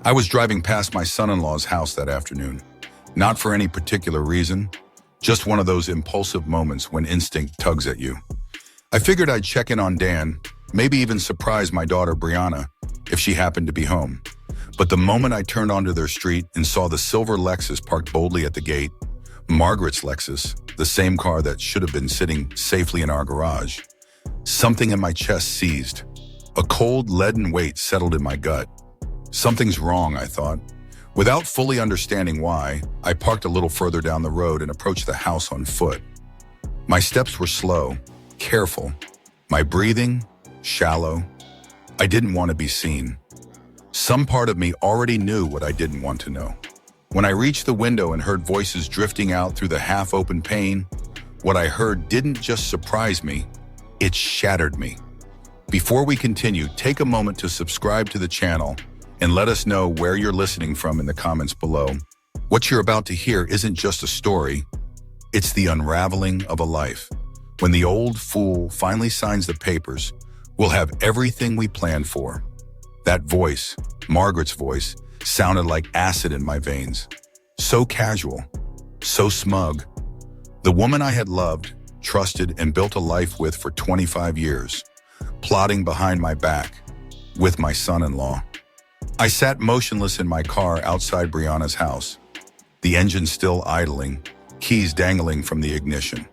I was driving past my son-in-law's house that afternoon, not for any particular reason, just one of those impulsive moments when instinct tugs at you. I figured I'd check in on Dan, maybe even surprise my daughter Brianna if she happened to be home. But the moment I turned onto their street and saw the silver Lexus parked boldly at the gate, Margaret's Lexus, the same car that should have been sitting safely in our garage, something in my chest seized. A cold, leaden weight settled in my gut. Something's wrong, I thought. Without fully understanding why, I parked a little further down the road and approached the house on foot. My steps were slow, careful. My breathing, shallow. I didn't want to be seen. Some part of me already knew what I didn't want to know. When I reached the window and heard voices drifting out through the half-open pane, what I heard didn't just surprise me, it shattered me. Before we continue, take a moment to subscribe to the channel and let us know where you're listening from in the comments below. What you're about to hear isn't just a story, it's the unraveling of a life. When the old fool finally signs the papers, we'll have everything we planned for. That voice, Margaret's voice, sounded like acid in my veins. So casual, so smug. The woman I had loved, trusted, and built a life with for 25 years, plotting behind my back with my son-in-law. I sat motionless in my car outside Brianna's house, the engine still idling, keys dangling from the ignition.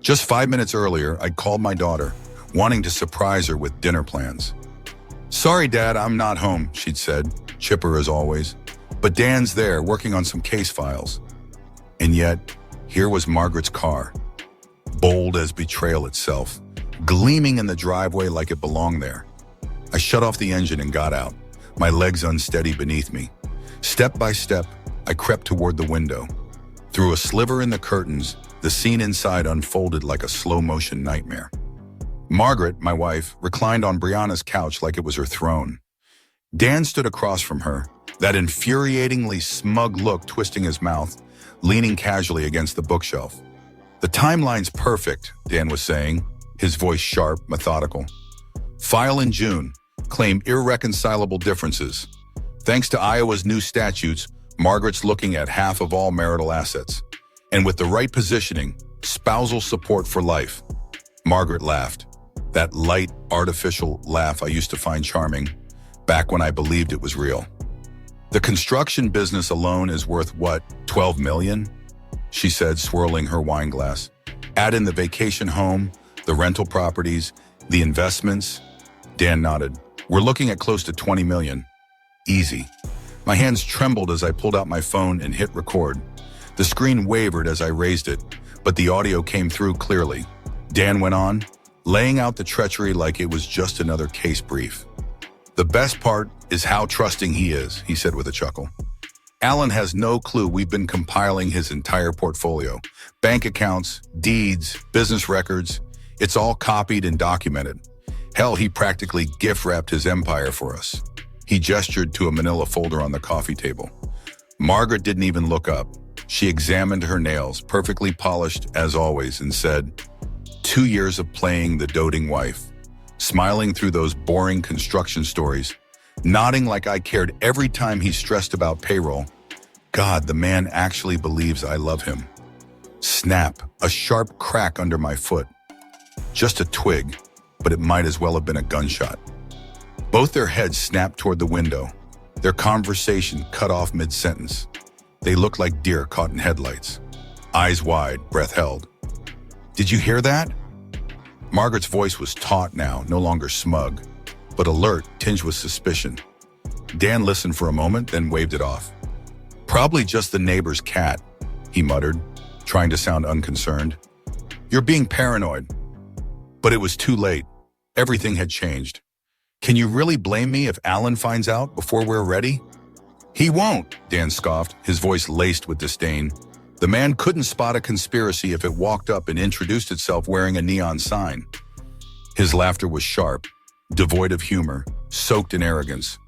Just 5 minutes earlier, I'd called my daughter, wanting to surprise her with dinner plans. "Sorry, Dad, I'm not home," she'd said, chipper as always. "But Dan's there, working on some case files." And yet, here was Margaret's car, bold as betrayal itself, gleaming in the driveway like it belonged there. I shut off the engine and got out, my legs unsteady beneath me. Step by step, I crept toward the window. Through a sliver in the curtains, the scene inside unfolded like a slow-motion nightmare. Margaret, my wife, reclined on Brianna's couch like it was her throne. Dan stood across from her, that infuriatingly smug look twisting his mouth, leaning casually against the bookshelf. "The timeline's perfect," Dan was saying, his voice sharp, methodical. "File in June, claim irreconcilable differences. Thanks to Iowa's new statutes, Margaret's looking at half of all marital assets. And with the right positioning, spousal support for life." Margaret laughed, that light, artificial laugh I used to find charming, back when I believed it was real. "The construction business alone is worth what, 12 million? She said, swirling her wine glass. "Add in the vacation home, the rental properties, the investments." Dan nodded. "We're looking at close to 20 million. Easy." My hands trembled as I pulled out my phone and hit record. The screen wavered as I raised it, but the audio came through clearly. Dan went on, laying out the treachery like it was just another case brief. "The best part is how trusting he is," he said with a chuckle. "Alan has no clue we've been compiling his entire portfolio. Bank accounts, deeds, business records. It's all copied and documented. Hell, he practically gift-wrapped his empire for us." He gestured to a manila folder on the coffee table. Margaret didn't even look up. She examined her nails, perfectly polished as always, and said, 2 years of playing the doting wife, smiling through those boring construction stories, nodding like I cared every time he stressed about payroll. God, the man actually believes I love him. Snap, a sharp crack under my foot. Just a twig, but it might as well have been a gunshot. Both their heads snapped toward the window, their conversation cut off mid-sentence. They looked like deer caught in headlights. Eyes wide, breath held. "Did you hear that?" Margaret's voice was taut now, no longer smug, but alert, tinged with suspicion. Dan listened for a moment, then waved it off. "Probably just the neighbor's cat," he muttered, trying to sound unconcerned. "You're being paranoid." But it was too late. Everything had changed. "Can you really blame me if Alan finds out before we're ready?" "He won't," Dan scoffed, his voice laced with disdain. The man couldn't spot a conspiracy if it walked up and introduced itself wearing a neon sign. His laughter was sharp, devoid of humor, soaked in arrogance.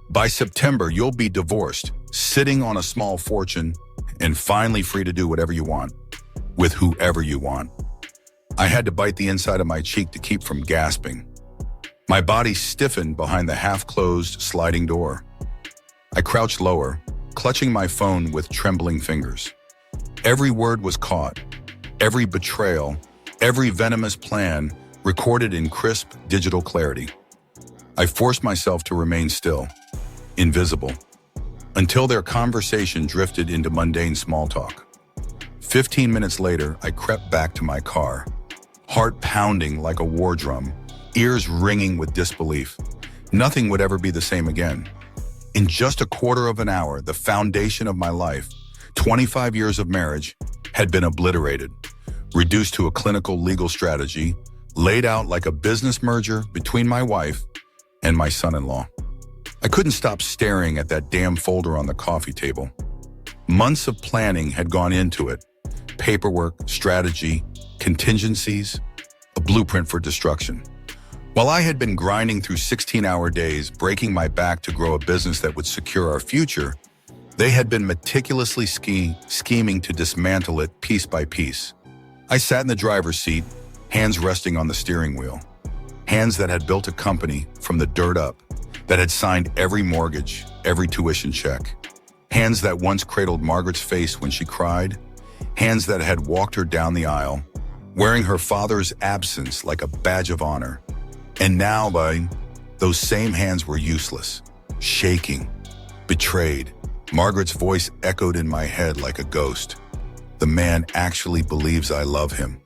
"By September, you'll be divorced, sitting on a small fortune, and finally free to do whatever you want, with whoever you want." I had to bite the inside of my cheek to keep from gasping. My body stiffened behind the half-closed sliding door. I crouched lower, clutching my phone with trembling fingers. Every word was caught, every betrayal, every venomous plan recorded in crisp digital clarity. I forced myself to remain still, invisible, until their conversation drifted into mundane small talk. 15 minutes later, I crept back to my car, heart pounding like a war drum, ears ringing with disbelief. Nothing would ever be the same again. In just a quarter of an hour, the foundation of my life, 25 years of marriage, had been obliterated, reduced to a clinical legal strategy, laid out like a business merger between my wife and my son-in-law. I couldn't stop staring at that damn folder on the coffee table. Months of planning had gone into it. Paperwork, strategy, contingencies, a blueprint for destruction. While I had been grinding through 16-hour days, breaking my back to grow a business that would secure our future, they had been meticulously scheming to dismantle it piece by piece. I sat in the driver's seat, hands resting on the steering wheel. Hands that had built a company from the dirt up, that had signed every mortgage, every tuition check. Hands that once cradled Margaret's face when she cried. Hands that had walked her down the aisle, wearing her father's absence like a badge of honor. And now, those same hands were useless, shaking, betrayed. Margaret's voice echoed in my head like a ghost. The man actually believes I love him.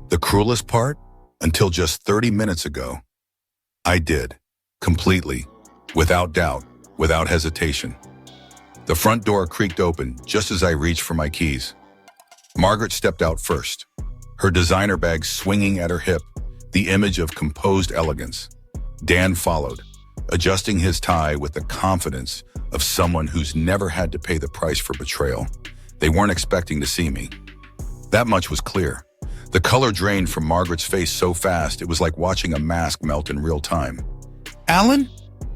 The cruelest part? Until just 30 minutes ago, I did. Completely, without doubt, without hesitation. The front door creaked open just as I reached for my keys. Margaret stepped out first, her designer bag swinging at her hip, the image of composed elegance. Dan followed, adjusting his tie with the confidence of someone who's never had to pay the price for betrayal. They weren't expecting to see me. That much was clear. The color drained from Margaret's face so fast it was like watching a mask melt in real time. "Alan?"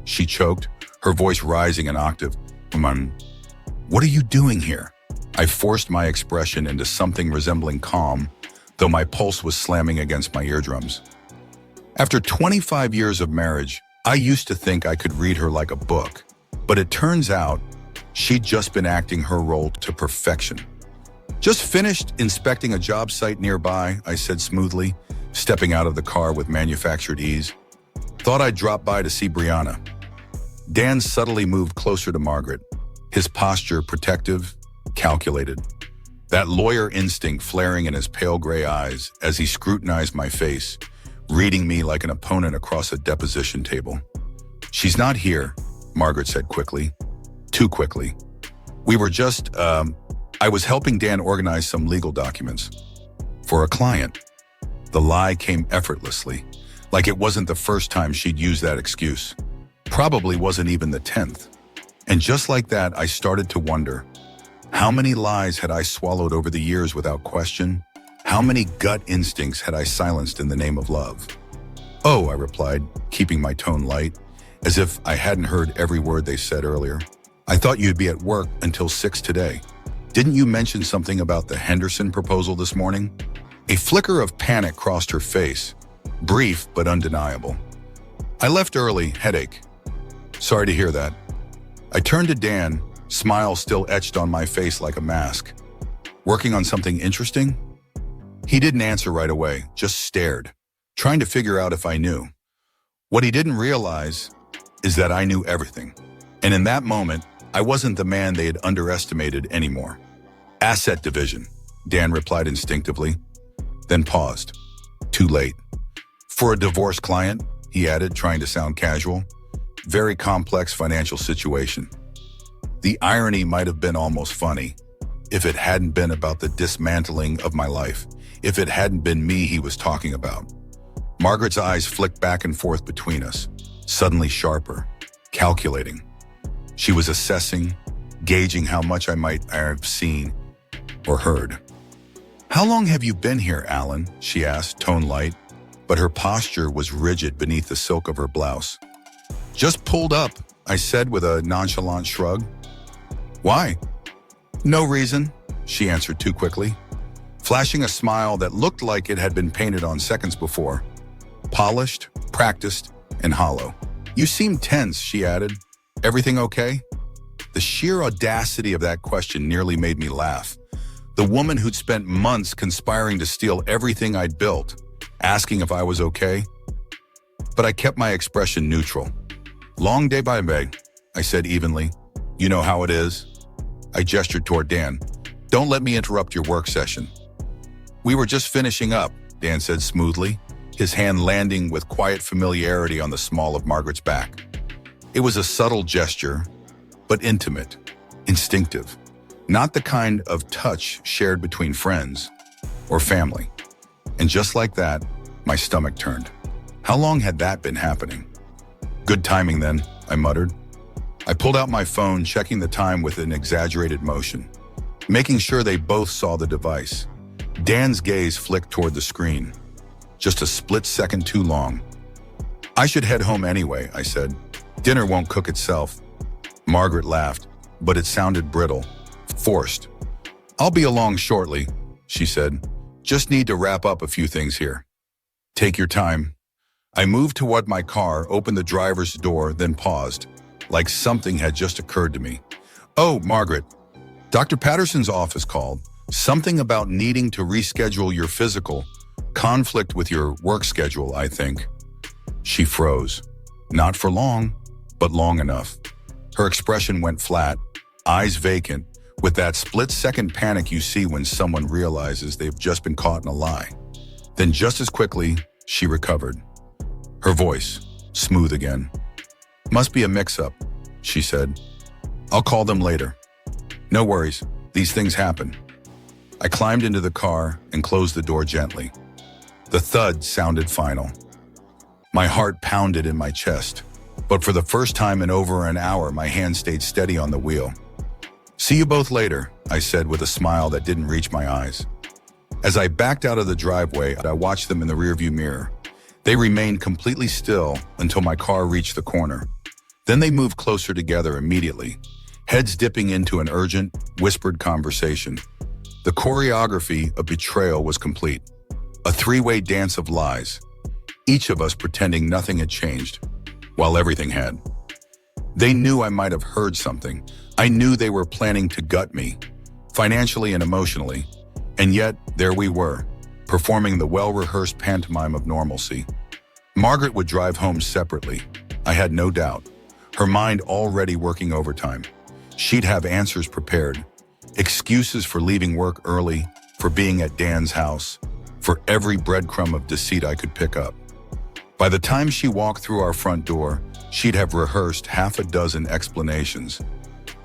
She choked, her voice rising an octave. What are you doing here?" I forced my expression into something resembling calm, though my pulse was slamming against my eardrums. After 25 years of marriage, I used to think I could read her like a book, but it turns out she'd just been acting her role to perfection. "Just finished inspecting a job site nearby," I said smoothly, stepping out of the car with manufactured ease. "Thought I'd drop by to see Brianna." Dan subtly moved closer to Margaret, his posture protective, calculated. That lawyer instinct flaring in his pale gray eyes as he scrutinized my face, reading me like an opponent across a deposition table. "She's not here," Margaret said quickly. Too quickly. I was helping Dan organize some legal documents. For a client. The lie came effortlessly, like it wasn't the first time she'd used that excuse. Probably wasn't even the 10th. And just like that, I started to wonder, how many lies had I swallowed over the years without question? How many gut instincts had I silenced in the name of love? "Oh," I replied, keeping my tone light, as if I hadn't heard every word they said earlier. "I thought you'd be at work until 6 today. Didn't you mention something about the Henderson proposal this morning?" A flicker of panic crossed her face, brief but undeniable. "I left early, headache." "Sorry to hear that." I turned to Dan, smile still etched on my face like a mask. "Working on something interesting?" He didn't answer right away, just stared, trying to figure out if I knew. What he didn't realize is that I knew everything. And in that moment, I wasn't the man they had underestimated anymore. "Asset division," Dan replied instinctively, then paused. "Too late." "For a divorce client," he added, trying to sound casual. "Very complex financial situation." The irony might have been almost funny, if it hadn't been about the dismantling of my life, if it hadn't been me he was talking about. Margaret's eyes flicked back and forth between us, suddenly sharper, calculating. She was assessing, gauging how much I might have seen or heard. "How long have you been here, Alan?" she asked, tone light, but her posture was rigid beneath the silk of her blouse. "Just pulled up," I said with a nonchalant shrug. "Why?" "No reason," she answered too quickly, flashing a smile that looked like it had been painted on seconds before. Polished, practiced, and hollow. "You seem tense," she added. "Everything okay?" The sheer audacity of that question nearly made me laugh. The woman who'd spent months conspiring to steal everything I'd built, asking if I was okay. But I kept my expression neutral. Long day bye-bye, I said evenly. You know how it is. I gestured toward Dan. Don't let me interrupt your work session. We were just finishing up, Dan said smoothly, his hand landing with quiet familiarity on the small of Margaret's back. It was a subtle gesture, but intimate, instinctive. Not the kind of touch shared between friends or family. And just like that, my stomach turned. How long had that been happening? Good timing then, I muttered. I pulled out my phone, checking the time with an exaggerated motion, making sure they both saw the device. Dan's gaze flicked toward the screen. Just a split second too long. I should head home anyway, I said. Dinner won't cook itself. Margaret laughed, but it sounded brittle, forced. I'll be along shortly, she said. Just need to wrap up a few things here. Take your time. I moved toward my car, opened the driver's door, then paused, like something had just occurred to me. Oh, Margaret, Dr. Patterson's office called. Something about needing to reschedule your physical, conflict with your work schedule, I think. She froze. Not for long, but long enough. Her expression went flat, eyes vacant, with that split-second panic you see when someone realizes they've just been caught in a lie. Then just as quickly, she recovered. Her voice, smooth again. Must be a mix-up, she said. I'll call them later. No worries, these things happen. I climbed into the car and closed the door gently. The thud sounded final. My heart pounded in my chest, but for the first time in over an hour, my hand stayed steady on the wheel. See you both later, I said with a smile that didn't reach my eyes. As I backed out of the driveway, I watched them in the rearview mirror. They remained completely still until my car reached the corner. Then they moved closer together immediately, heads dipping into an urgent, whispered conversation. The choreography of betrayal was complete. A three-way dance of lies, each of us pretending nothing had changed, while everything had. They knew I might have heard something. I knew they were planning to gut me, financially and emotionally. And yet, there we were, performing the well-rehearsed pantomime of normalcy. Margaret would drive home separately, I had no doubt, her mind already working overtime. She'd have answers prepared, excuses for leaving work early, for being at Dan's house, for every breadcrumb of deceit I could pick up. By the time she walked through our front door, she'd have rehearsed half a dozen explanations,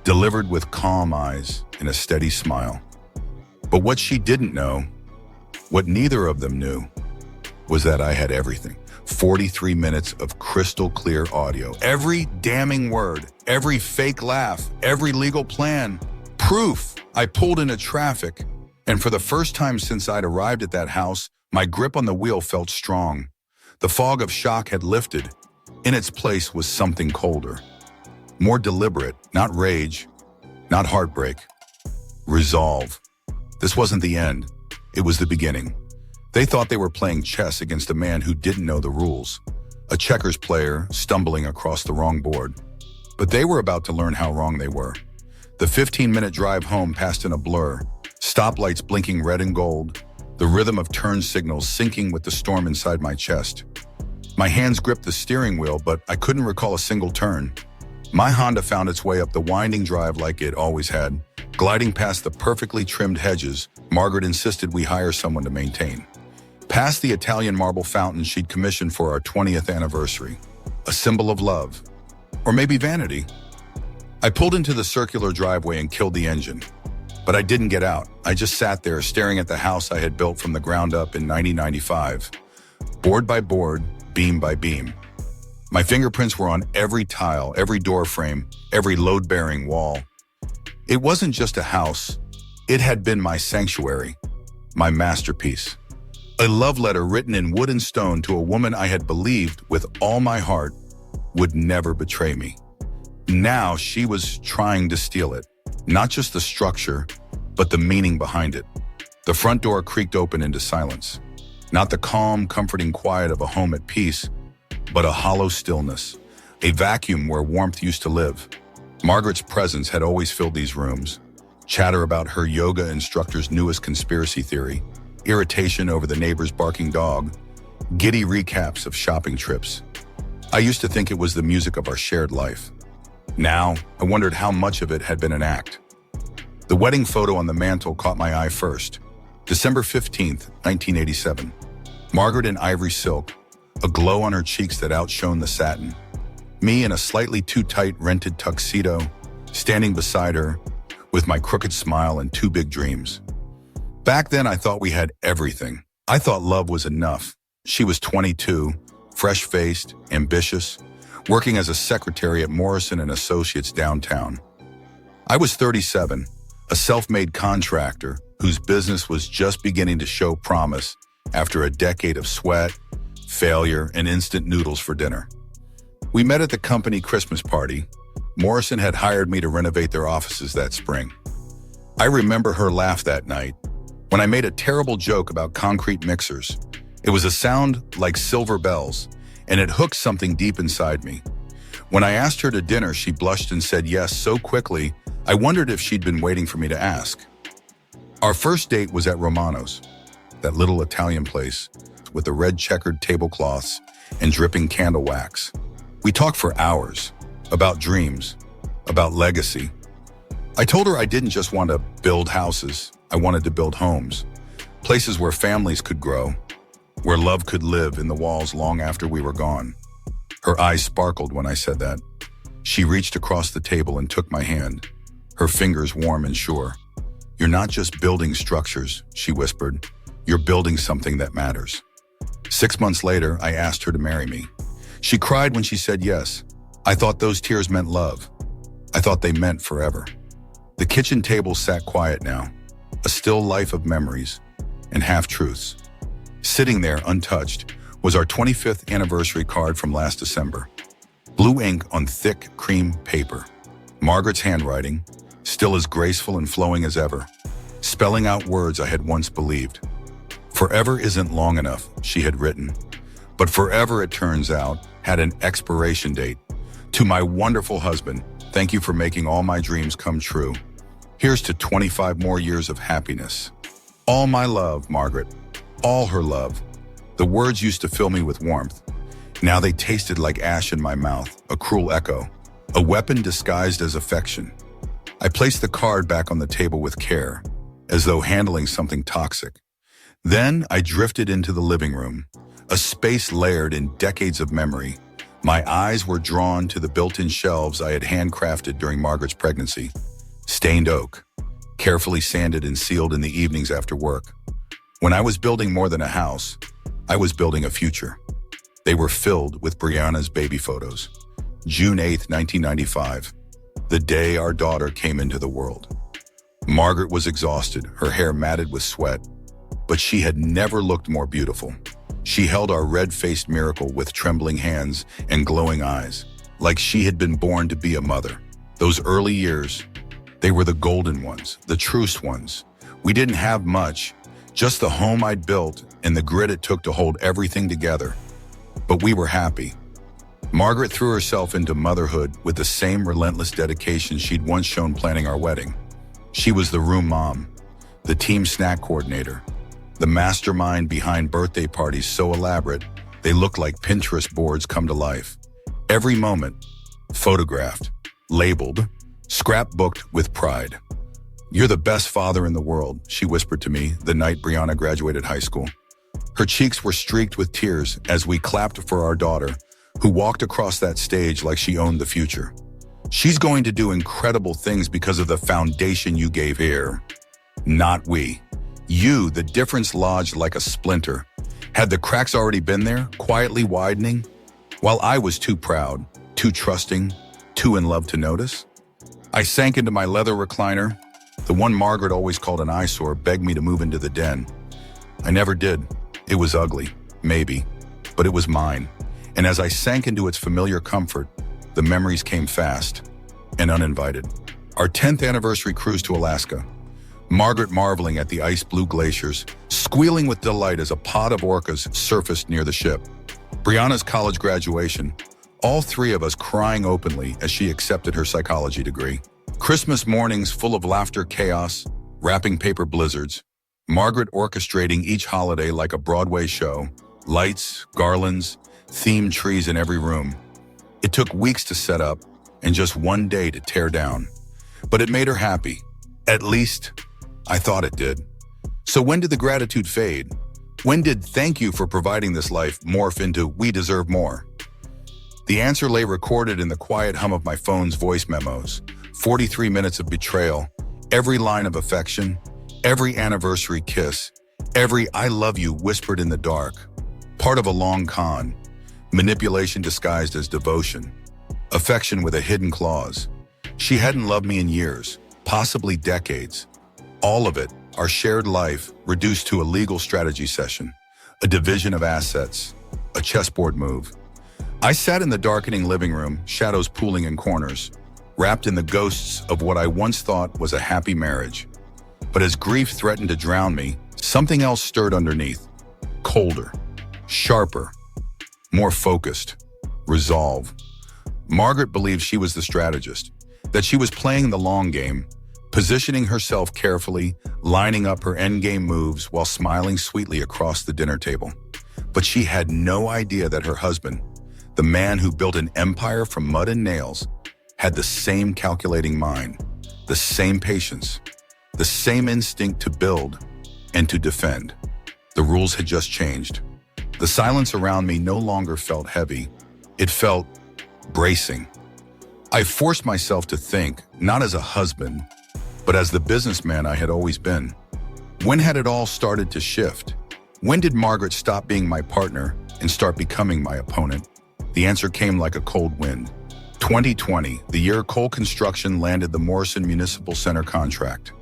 delivered with calm eyes and a steady smile. But what she didn't know, what neither of them knew, was that I had everything. 43 minutes of crystal clear audio. Every damning word, every fake laugh, every legal plan. Proof. I pulled into traffic, and for the first time since I'd arrived at that house, my grip on the wheel felt strong. The fog of shock had lifted. In its place was something colder. More deliberate, not rage, not heartbreak. Resolve. This wasn't the end. It was the beginning. They thought they were playing chess against a man who didn't know the rules, a checkers player stumbling across the wrong board. But they were about to learn how wrong they were. The 15-minute drive home passed in a blur, stoplights blinking red and gold, the rhythm of turn signals syncing with the storm inside my chest. My hands gripped the steering wheel, but I couldn't recall a single turn. My Honda found its way up the winding drive like it always had, gliding past the perfectly trimmed hedges Margaret insisted we hire someone to maintain. Past the Italian marble fountain she'd commissioned for our 20th anniversary, a symbol of love, or maybe vanity. I pulled into the circular driveway and killed the engine, but I didn't get out. I just sat there staring at the house I had built from the ground up in 1995, board by board, beam by beam. My fingerprints were on every tile, every door frame, every load-bearing wall. It wasn't just a house. It had been my sanctuary, my masterpiece. A love letter written in wood and stone to a woman I had believed with all my heart would never betray me. Now she was trying to steal it, not just the structure, but the meaning behind it. The front door creaked open into silence, not the calm, comforting quiet of a home at peace, but a hollow stillness, a vacuum where warmth used to live. Margaret's presence had always filled these rooms. Chatter about her yoga instructor's newest conspiracy theory, irritation over the neighbor's barking dog, giddy recaps of shopping trips. I used to think it was the music of our shared life. Now, I wondered how much of it had been an act. The wedding photo on the mantle caught my eye first. December 15th, 1987. Margaret in ivory silk, a glow on her cheeks that outshone the satin. Me in a slightly too tight rented tuxedo, standing beside her, with my crooked smile and two big dreams. Back then, I thought we had everything. I thought love was enough. She was 22, fresh-faced, ambitious, working as a secretary at Morrison and Associates downtown. I was 37, a self-made contractor whose business was just beginning to show promise after a decade of sweat, failure, and instant noodles for dinner. We met at the company Christmas party. Morrison had hired me to renovate their offices that spring. I remember her laugh that night when I made a terrible joke about concrete mixers. It was a sound like silver bells, and it hooked something deep inside me. When I asked her to dinner, she blushed and said yes so quickly, I wondered if she'd been waiting for me to ask. Our first date was at Romano's, that little Italian place with the red checkered tablecloths and dripping candle wax. We talked for hours about dreams, about legacy. I told her I didn't just want to build houses, I wanted to build homes, places where families could grow, where love could live in the walls long after we were gone. Her eyes sparkled when I said that. She reached across the table and took my hand, her fingers warm and sure. You're not just building structures, she whispered. You're building something that matters. 6 months later, I asked her to marry me. She cried when she said yes. I thought those tears meant love. I thought they meant forever. The kitchen table sat quiet now, a still life of memories and half-truths. Sitting there untouched was our 25th anniversary card from last December. Blue ink on thick cream paper. Margaret's handwriting, still as graceful and flowing as ever, spelling out words I had once believed. Forever isn't long enough, she had written. But forever, it turns out, had an expiration date. To my wonderful husband, thank you for making all my dreams come true. Here's to 25 more years of happiness. All my love, Margaret. All her love. The words used to fill me with warmth. Now they tasted like ash in my mouth, a cruel echo, a weapon disguised as affection. I placed the card back on the table with care, as though handling something toxic. Then I drifted into the living room, a space layered in decades of memory. My eyes were drawn to the built-in shelves I had handcrafted during Margaret's pregnancy. Stained oak, carefully sanded and sealed in the evenings after work. When I was building more than a house, I was building a future. They were filled with Brianna's baby photos. June 8th, 1995, the day our daughter came into the world. Margaret was exhausted, her hair matted with sweat, but she had never looked more beautiful. She held our red-faced miracle with trembling hands and glowing eyes, like she had been born to be a mother. Those early years, they were the golden ones, the truest ones. We didn't have much, just the home I'd built and the grit it took to hold everything together. But we were happy. Margaret threw herself into motherhood with the same relentless dedication she'd once shown planning our wedding. She was the room mom, the team snack coordinator, the mastermind behind birthday parties so elaborate they looked like Pinterest boards come to life. Every moment, photographed, labeled, scrapbooked with pride. You're the best father in the world, she whispered to me the night Brianna graduated high school. Her cheeks were streaked with tears as we clapped for our daughter, who walked across that stage like she owned the future. She's going to do incredible things because of the foundation you gave here. Not we. You, the difference lodged like a splinter. Had the cracks already been there, quietly widening? While I was too proud, too trusting, too in love to notice? I sank into my leather recliner. The one Margaret always called an eyesore begged me to move into the den. I never did. It was ugly, maybe, but it was mine. And as I sank into its familiar comfort, the memories came fast and uninvited. Our 10th anniversary cruise to Alaska. Margaret marveling at the ice-blue glaciers, squealing with delight as a pod of orcas surfaced near the ship. Brianna's college graduation, all three of us crying openly as she accepted her psychology degree. Christmas mornings full of laughter, chaos, wrapping paper blizzards, Margaret orchestrating each holiday like a Broadway show, lights, garlands, themed trees in every room. It took weeks to set up and just one day to tear down. But it made her happy. At least, I thought it did. So when did the gratitude fade? When did "thank you for providing this life" morph into "we deserve more"? The answer lay recorded in the quiet hum of my phone's voice memos. 43 minutes of betrayal, every line of affection, every anniversary kiss, every "I love you" whispered in the dark. Part of a long con, manipulation disguised as devotion, affection with a hidden clause. She hadn't loved me in years, possibly decades. All of it, our shared life, reduced to a legal strategy session, a division of assets, a chessboard move. I sat in the darkening living room, shadows pooling in corners, wrapped in the ghosts of what I once thought was a happy marriage. But as grief threatened to drown me, something else stirred underneath. Colder, sharper, more focused, resolve. Margaret believed she was the strategist, that she was playing the long game, positioning herself carefully, lining up her endgame moves while smiling sweetly across the dinner table. But she had no idea that her husband, the man who built an empire from mud and nails, had the same calculating mind, the same patience, the same instinct to build and to defend. The rules had just changed. The silence around me no longer felt heavy. It felt bracing. I forced myself to think, not as a husband, but as the businessman I had always been. When had it all started to shift? When did Margaret stop being my partner and start becoming my opponent? The answer came like a cold wind. 2020, the year Cole Construction landed the Morrison Municipal Center contract.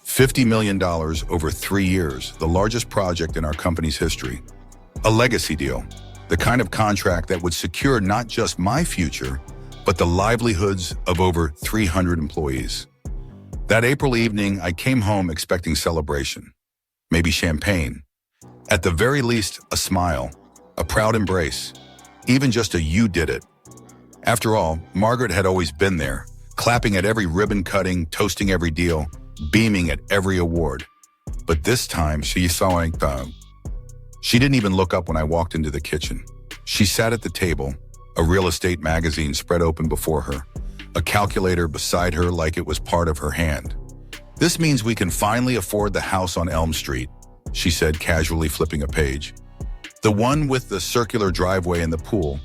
$50 million over 3 years, the largest project in our company's history. A legacy deal, the kind of contract that would secure not just my future, but the livelihoods of over 300 employees. That April evening, I came home expecting celebration, maybe champagne. At the very least, a smile, a proud embrace, even just a "you did it." After all, Margaret had always been there, clapping at every ribbon cutting, toasting every deal, beaming at every award. But this time, she didn't even look up when I walked into the kitchen. She sat at the table, a real estate magazine spread open before her, a calculator beside her like it was part of her hand. "This means we can finally afford the house on Elm Street," she said, casually flipping a page. "The one with the circular driveway and the pool.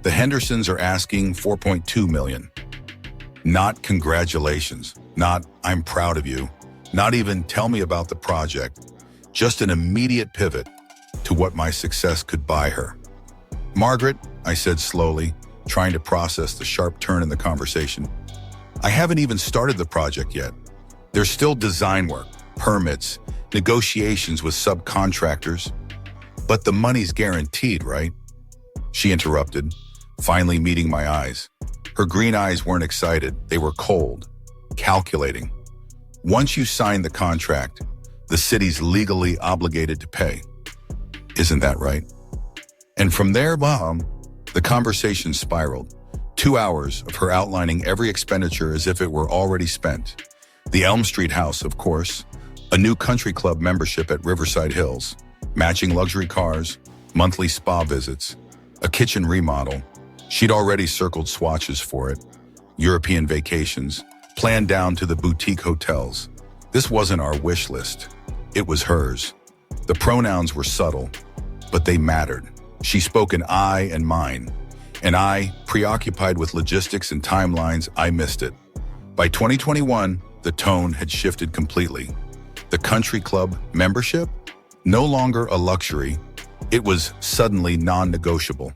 The Hendersons are asking $4.2 million. Not congratulations, not "I'm proud of you," not even "tell me about the project." Just an immediate pivot to what my success could buy her. "Margaret," I said slowly, trying to process the sharp turn in the conversation, "I haven't even started the project yet. There's still design work, permits, negotiations with subcontractors. But the money's guaranteed, right?" She interrupted, finally meeting my eyes. Her green eyes weren't excited, they were cold, calculating. "Once you sign the contract, the city's legally obligated to pay. Isn't that right?" And from there, the conversation spiraled. 2 hours of her outlining every expenditure as if it were already spent. The Elm Street house, of course, a new country club membership at Riverside Hills, matching luxury cars, monthly spa visits, a kitchen remodel. She'd already circled swatches for it. European vacations, planned down to the boutique hotels. This wasn't our wish list. It was hers. The pronouns were subtle, but they mattered. She spoke in I and mine, and I, preoccupied with logistics and timelines, I missed it. By 2021, the tone had shifted completely. The country club membership? No longer a luxury, it was suddenly non-negotiable,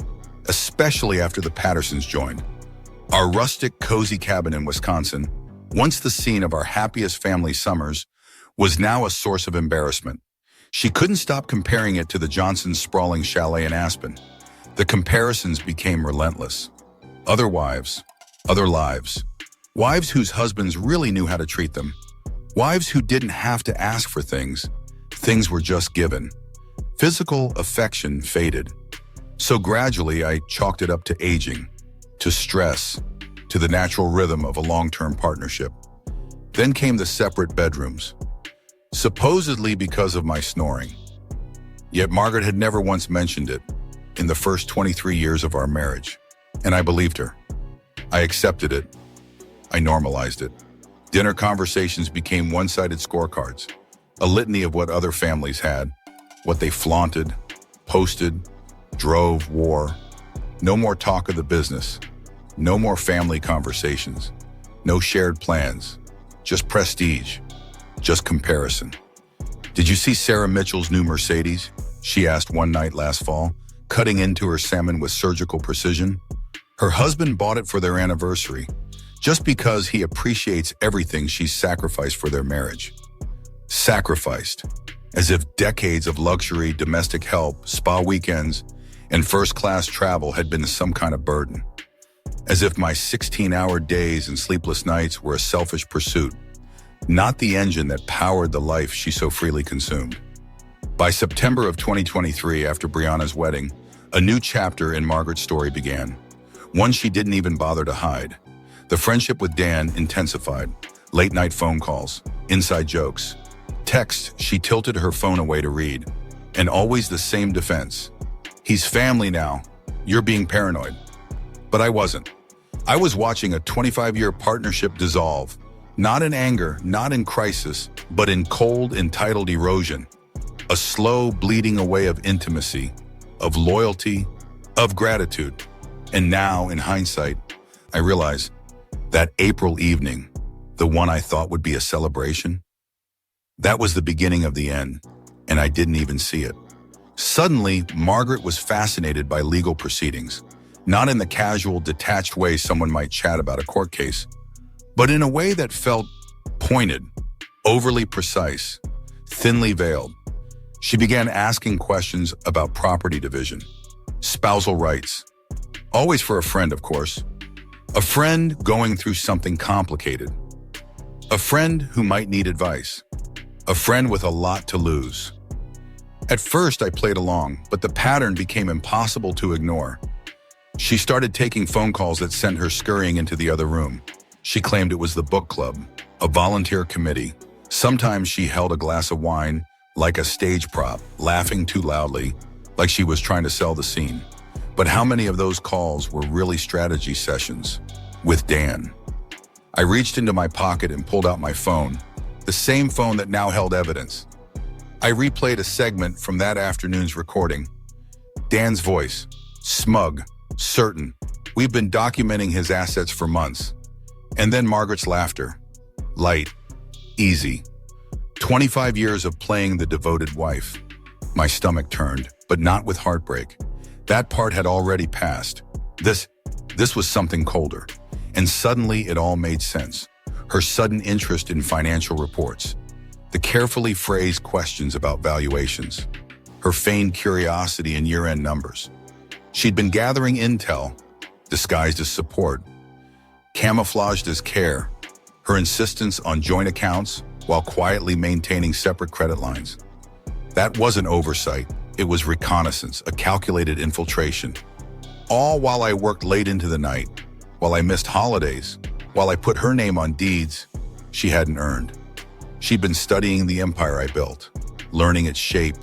especially after the Pattersons joined. Our rustic, cozy cabin in Wisconsin, once the scene of our happiest family summers, was now a source of embarrassment. She couldn't stop comparing it to the Johnsons' sprawling chalet in Aspen. The comparisons became relentless. Other wives, other lives. Wives whose husbands really knew how to treat them. Wives who didn't have to ask for things. Things were just given. Physical affection faded. So gradually, I chalked it up to aging. to stress, to the natural rhythm of a long-term partnership. Then came the separate bedrooms, supposedly because of my snoring. Yet Margaret had never once mentioned it in the first 23 years of our marriage, and I believed her. I accepted it. I normalized it. Dinner conversations became one-sided scorecards, a litany of what other families had, what they flaunted, posted, drove, wore. No more talk of the business. No more family conversations. No shared plans. Just prestige. Just comparison. "Did you see Sarah Mitchell's new Mercedes?" she asked one night last fall, cutting into her salmon with surgical precision. Her husband bought it for their anniversary, just because he appreciates everything she's sacrificed for their marriage. Sacrificed, as if decades of luxury, domestic help, spa weekends, and first-class travel had been some kind of burden. As if my 16-hour days and sleepless nights were a selfish pursuit, not the engine that powered the life she so freely consumed. By September of 2023, after Brianna's wedding, a new chapter in Margaret's story began, one she didn't even bother to hide. The friendship with Dan intensified. Late-night phone calls, inside jokes, texts she tilted her phone away to read, and always the same defense. "He's family now. You're being paranoid." But I wasn't. I was watching a 25-year partnership dissolve, not in anger, not in crisis, but in cold, entitled erosion. A slow bleeding away of intimacy, of loyalty, of gratitude. And now, in hindsight, I realize that April evening, the one I thought would be a celebration, that was the beginning of the end, and I didn't even see it. Suddenly, Margaret was fascinated by legal proceedings, not in the casual, detached way someone might chat about a court case, but in a way that felt pointed, overly precise, thinly veiled. She began asking questions about property division, spousal rights, always for a friend, of course. A friend going through something complicated. A friend who might need advice. A friend with a lot to lose. At first, I played along, but the pattern became impossible to ignore. She started taking phone calls that sent her scurrying into the other room. She claimed it was the book club, a volunteer committee. Sometimes she held a glass of wine, like a stage prop, laughing too loudly, like she was trying to sell the scene. But how many of those calls were really strategy sessions with Dan? I reached into my pocket and pulled out my phone, the same phone that now held evidence. I replayed a segment from that afternoon's recording. Dan's voice, smug, certain. We've been documenting his assets for months. And then Margaret's laughter. Light, easy. 25 years of playing the devoted wife. My stomach turned, but not with heartbreak. That part had already passed. This was something colder. And suddenly it all made sense. Her sudden interest in financial reports. The carefully phrased questions about valuations. Her feigned curiosity in year-end numbers. She'd been gathering intel, disguised as support, camouflaged as care. Her insistence on joint accounts while quietly maintaining separate credit lines. That wasn't oversight. It was reconnaissance, a calculated infiltration. All while I worked late into the night, while I missed holidays, while I put her name on deeds she hadn't earned. She'd been studying the empire I built, learning its shape,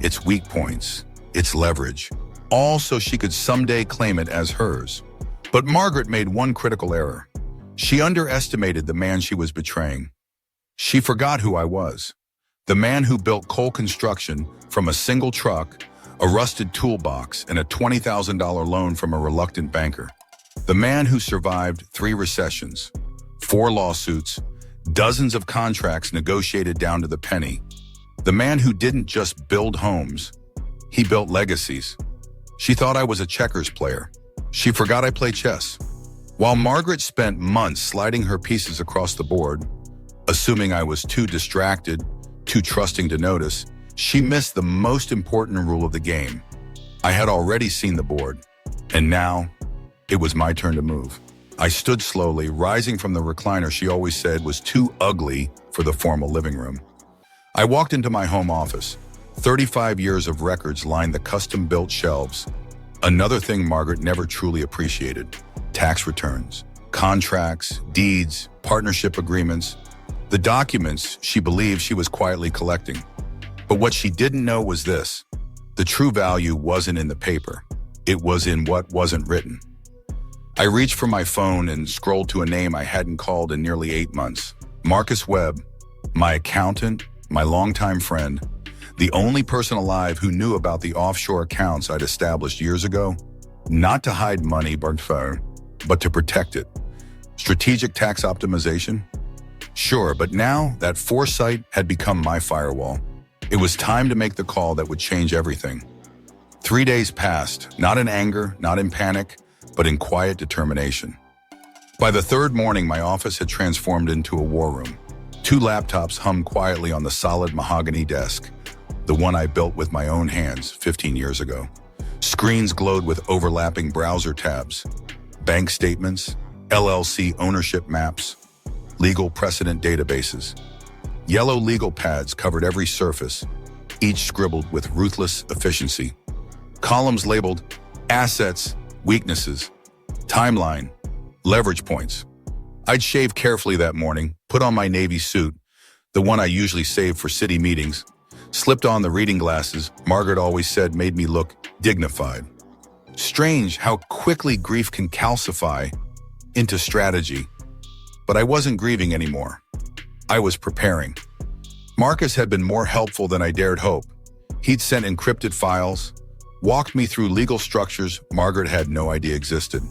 its weak points, its leverage, all so she could someday claim it as hers. But Margaret made one critical error. She underestimated the man she was betraying. She forgot who I was. The man who built Cole Construction from a single truck, a rusted toolbox, and a $20,000 loan from a reluctant banker. The man who survived 3 recessions, 4 lawsuits, dozens of contracts negotiated down to the penny. The man who didn't just build homes, he built legacies. She thought I was a checkers player. She forgot I play chess. While Margaret spent months sliding her pieces across the board, assuming I was too distracted, too trusting to notice, she missed the most important rule of the game. I had already seen the board, and now it was my turn to move. I stood slowly, rising from the recliner she always said was too ugly for the formal living room. I walked into my home office. 35 years of records lined the custom-built shelves. Another thing Margaret never truly appreciated. tax returns, contracts, deeds, partnership agreements, the documents she believed she was quietly collecting. But what she didn't know was this: the true value wasn't in the paper. It was in what wasn't written. I reached for my phone and scrolled to a name I hadn't called in nearly 8 months. Marcus Webb, my accountant, my longtime friend, the only person alive who knew about the offshore accounts I'd established years ago, not to hide money, but to protect it. Strategic tax optimization? Sure, but now that foresight had become my firewall. It was time to make the call that would change everything. 3 days passed, not in anger, not in panic, but in quiet determination. By the third morning, my office had transformed into a war room. 2 laptops hummed quietly on the solid mahogany desk, the one I built with my own hands 15 years ago. Screens glowed with overlapping browser tabs, bank statements, LLC ownership maps, legal precedent databases. Yellow legal pads covered every surface, each scribbled with ruthless efficiency. Columns labeled assets, weaknesses, timeline, leverage points. I'd shaved carefully that morning, put on my navy suit, the one I usually save for city meetings, slipped on the reading glasses Margaret always said made me look dignified. Strange how quickly grief can calcify into strategy. But I wasn't grieving anymore. I was preparing. Marcus had been more helpful than I dared hope. He'd sent encrypted files, walked me through legal structures Margaret had no idea existed.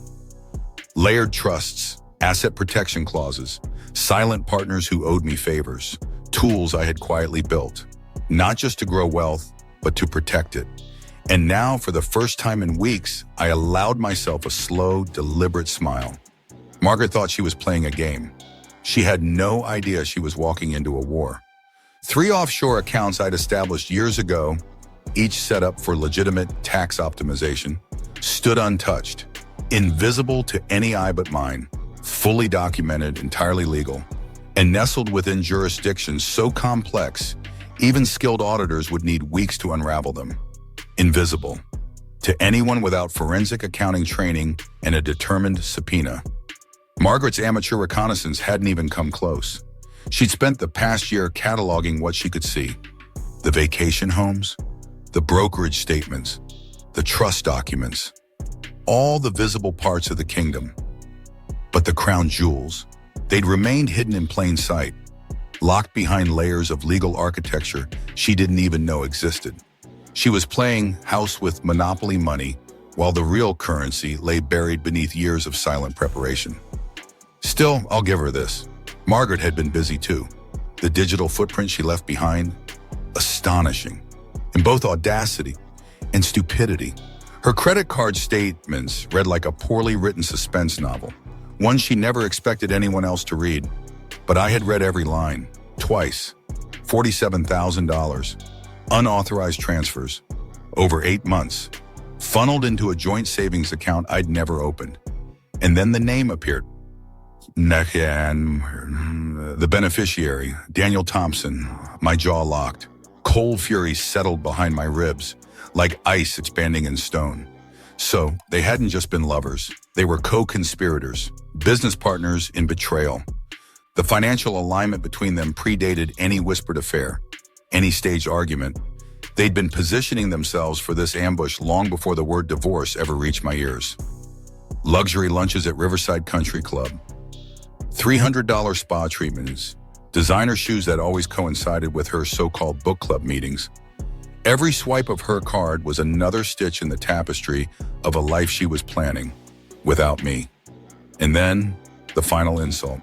Layered trusts, asset protection clauses, silent partners who owed me favors, tools I had quietly built, not just to grow wealth, but to protect it. And now, for the first time in weeks, I allowed myself a slow, deliberate smile. Margaret thought she was playing a game. She had no idea she was walking into a war. 3 offshore accounts I'd established years ago, each set up for legitimate tax optimization, stood untouched, invisible to any eye but mine, fully documented, entirely legal, and nestled within jurisdictions so complex, even skilled auditors would need weeks to unravel them. Invisible to anyone without forensic accounting training and a determined subpoena. Margaret's amateur reconnaissance hadn't even come close. She'd spent the past year cataloging what she could see: the vacation homes, the brokerage statements, the trust documents, all the visible parts of the kingdom. But the crown jewels, they'd remained hidden in plain sight, locked behind layers of legal architecture she didn't even know existed. She was playing house with monopoly money, while the real currency lay buried beneath years of silent preparation. Still, I'll give her this. Margaret had been busy too. The digital footprint she left behind, astonishing, in both audacity and stupidity. Her credit card statements read like a poorly written suspense novel, one she never expected anyone else to read. But I had read every line, twice. $47,000, unauthorized transfers, over 8 months, funneled into a joint savings account I'd never opened. And then the name appeared. The beneficiary, Daniel Thompson. My jaw locked. Cold fury settled behind my ribs, like ice expanding in stone. So, they hadn't just been lovers. They were co-conspirators, business partners in betrayal. The financial alignment between them predated any whispered affair, any staged argument. They'd been positioning themselves for this ambush long before the word divorce ever reached my ears. Luxury lunches at Riverside Country Club, $300 spa treatments, designer shoes that always coincided with her so-called book club meetings. Every swipe of her card was another stitch in the tapestry of a life she was planning, without me. And then, the final insult.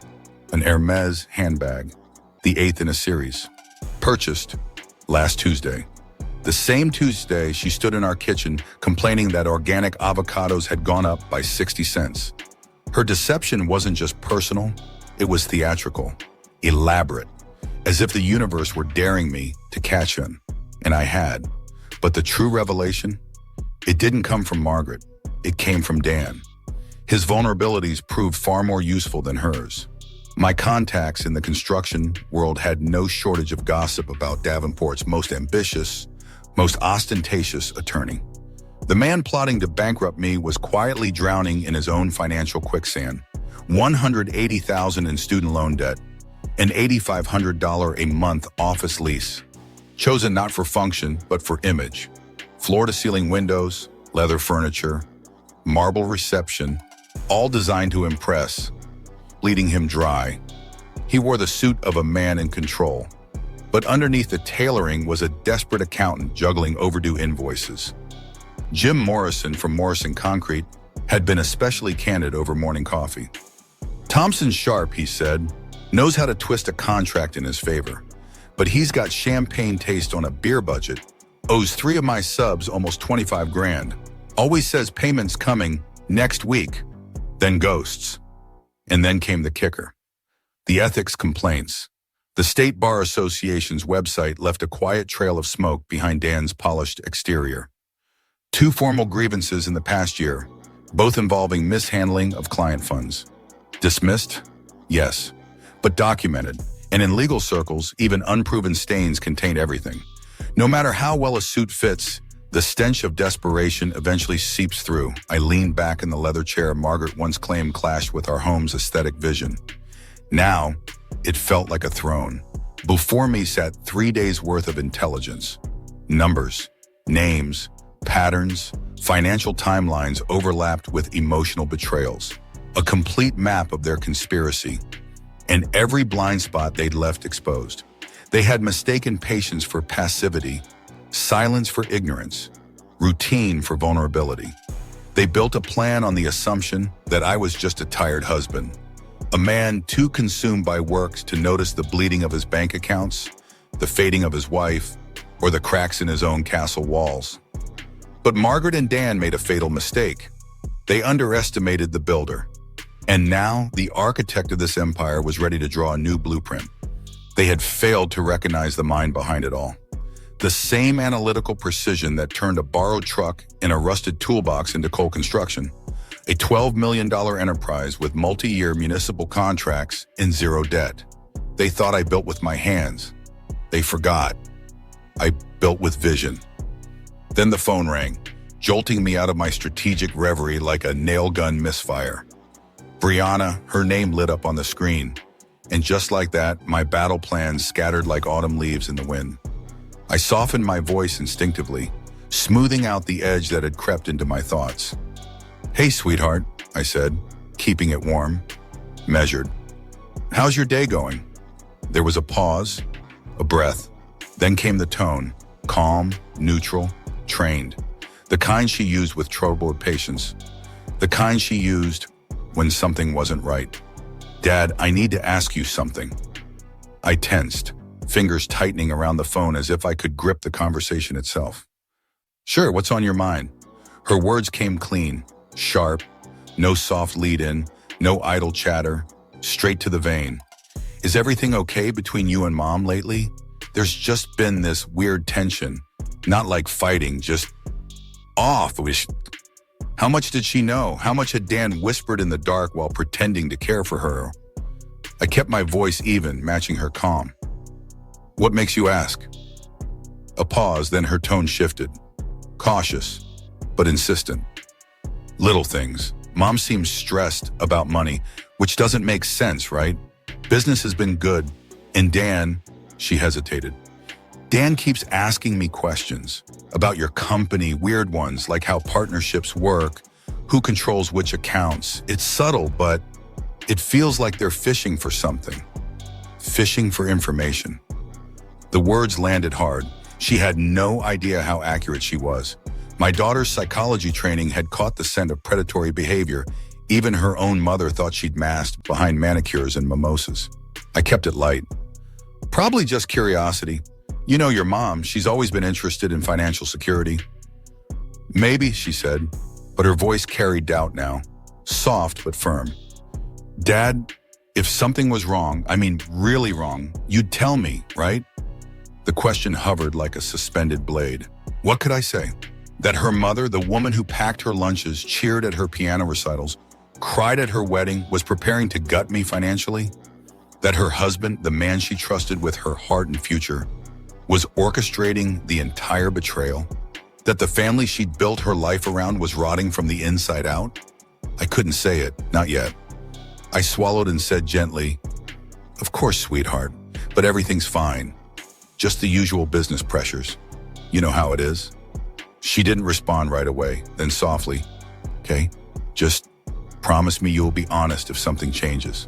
An Hermes handbag, the 8th in a series, purchased last Tuesday. The same Tuesday, she stood in our kitchen complaining that organic avocados had gone up by 60 cents. Her deception wasn't just personal, it was theatrical, elaborate, as if the universe were daring me to catch him. And I had. But the true revelation? It didn't come from Margaret. It came from Dan. His vulnerabilities proved far more useful than hers. My contacts in the construction world had no shortage of gossip about Davenport's most ambitious, most ostentatious attorney. The man plotting to bankrupt me was quietly drowning in his own financial quicksand. $180,000 in student loan debt, an $8,500 a month office lease, chosen not for function but for image. Floor-to-ceiling windows, leather furniture, marble reception, all designed to impress, bleeding him dry. He wore the suit of a man in control, but underneath the tailoring was a desperate accountant juggling overdue invoices. Jim Morrison from Morrison Concrete had been especially candid over morning coffee. Thompson Sharp, he said, knows how to twist a contract in his favor, but he's got champagne taste on a beer budget, owes 3 of my subs almost 25 grand, always says payment's coming next week, then ghosts. And then came the kicker. The ethics complaints. The State Bar Association's website left a quiet trail of smoke behind Dan's polished exterior. 2 formal grievances in the past year, both involving mishandling of client funds. Dismissed? Yes, but documented. And in legal circles, even unproven stains contain everything. No matter how well a suit fits, the stench of desperation eventually seeps through. I leaned back in the leather chair Margaret once claimed clashed with our home's aesthetic vision. Now, it felt like a throne. Before me sat 3 days' worth of intelligence. Numbers, names, patterns, financial timelines overlapped with emotional betrayals. A complete map of their conspiracy, and every blind spot they'd left exposed. They had mistaken patience for passivity, silence for ignorance, routine for vulnerability. They built a plan on the assumption that I was just a tired husband, a man too consumed by work to notice the bleeding of his bank accounts, the fading of his wife, or the cracks in his own castle walls. But Margaret and Dan made a fatal mistake. They underestimated the builder. And now the architect of this empire was ready to draw a new blueprint. They had failed to recognize the mind behind it all. The same analytical precision that turned a borrowed truck in a rusted toolbox into Cole Construction, a $12 million enterprise with multi-year municipal contracts and zero debt. They thought I built with my hands. They forgot. I built with vision. Then the phone rang, jolting me out of my strategic reverie like a nail gun misfire. Brianna, her name lit up on the screen. And just like that, my battle plans scattered like autumn leaves in the wind. I softened my voice instinctively, smoothing out the edge that had crept into my thoughts. "Hey, sweetheart," I said, keeping it warm, measured. "How's your day going?" There was a pause, a breath. Then came the tone, calm, neutral, trained. The kind she used with troubled patience. The kind she used when something wasn't right. "Dad, I need to ask you something." I tensed, fingers tightening around the phone as if I could grip the conversation itself. "Sure, what's on your mind?" Her words came clean, sharp, no soft lead-in, no idle chatter, straight to the vein. "Is everything okay between you and Mom lately? There's just been this weird tension, not like fighting, just off." How much did she know? How much had Dan whispered in the dark while pretending to care for her? I kept my voice even, matching her calm. "What makes you ask?" A pause, then her tone shifted. Cautious, but insistent. "Little things. Mom seems stressed about money, which doesn't make sense, right? Business has been good. And Dan," she hesitated. "Dan keeps asking me questions about your company, weird ones, like how partnerships work, who controls which accounts. It's subtle, but it feels like they're fishing for something. Fishing for information." The words landed hard. She had no idea how accurate she was. My daughter's psychology training had caught the scent of predatory behavior. Even her own mother thought she'd masked behind manicures and mimosas. I kept it light. "Probably just curiosity. You know your mom, she's always been interested in financial security." "Maybe," she said, but her voice carried doubt now, soft but firm. "Dad, if something was wrong, I mean really wrong, you'd tell me, right?" The question hovered like a suspended blade. What could I say? That her mother, the woman who packed her lunches, cheered at her piano recitals, cried at her wedding, was preparing to gut me financially? That her husband, the man she trusted with her heart and future, was orchestrating the entire betrayal? That the family she'd built her life around was rotting from the inside out? I couldn't say it, not yet. I swallowed and said gently, "Of course, sweetheart, but everything's fine. Just the usual business pressures. You know how it is." She didn't respond right away, then softly, "Okay, just promise me you'll be honest if something changes."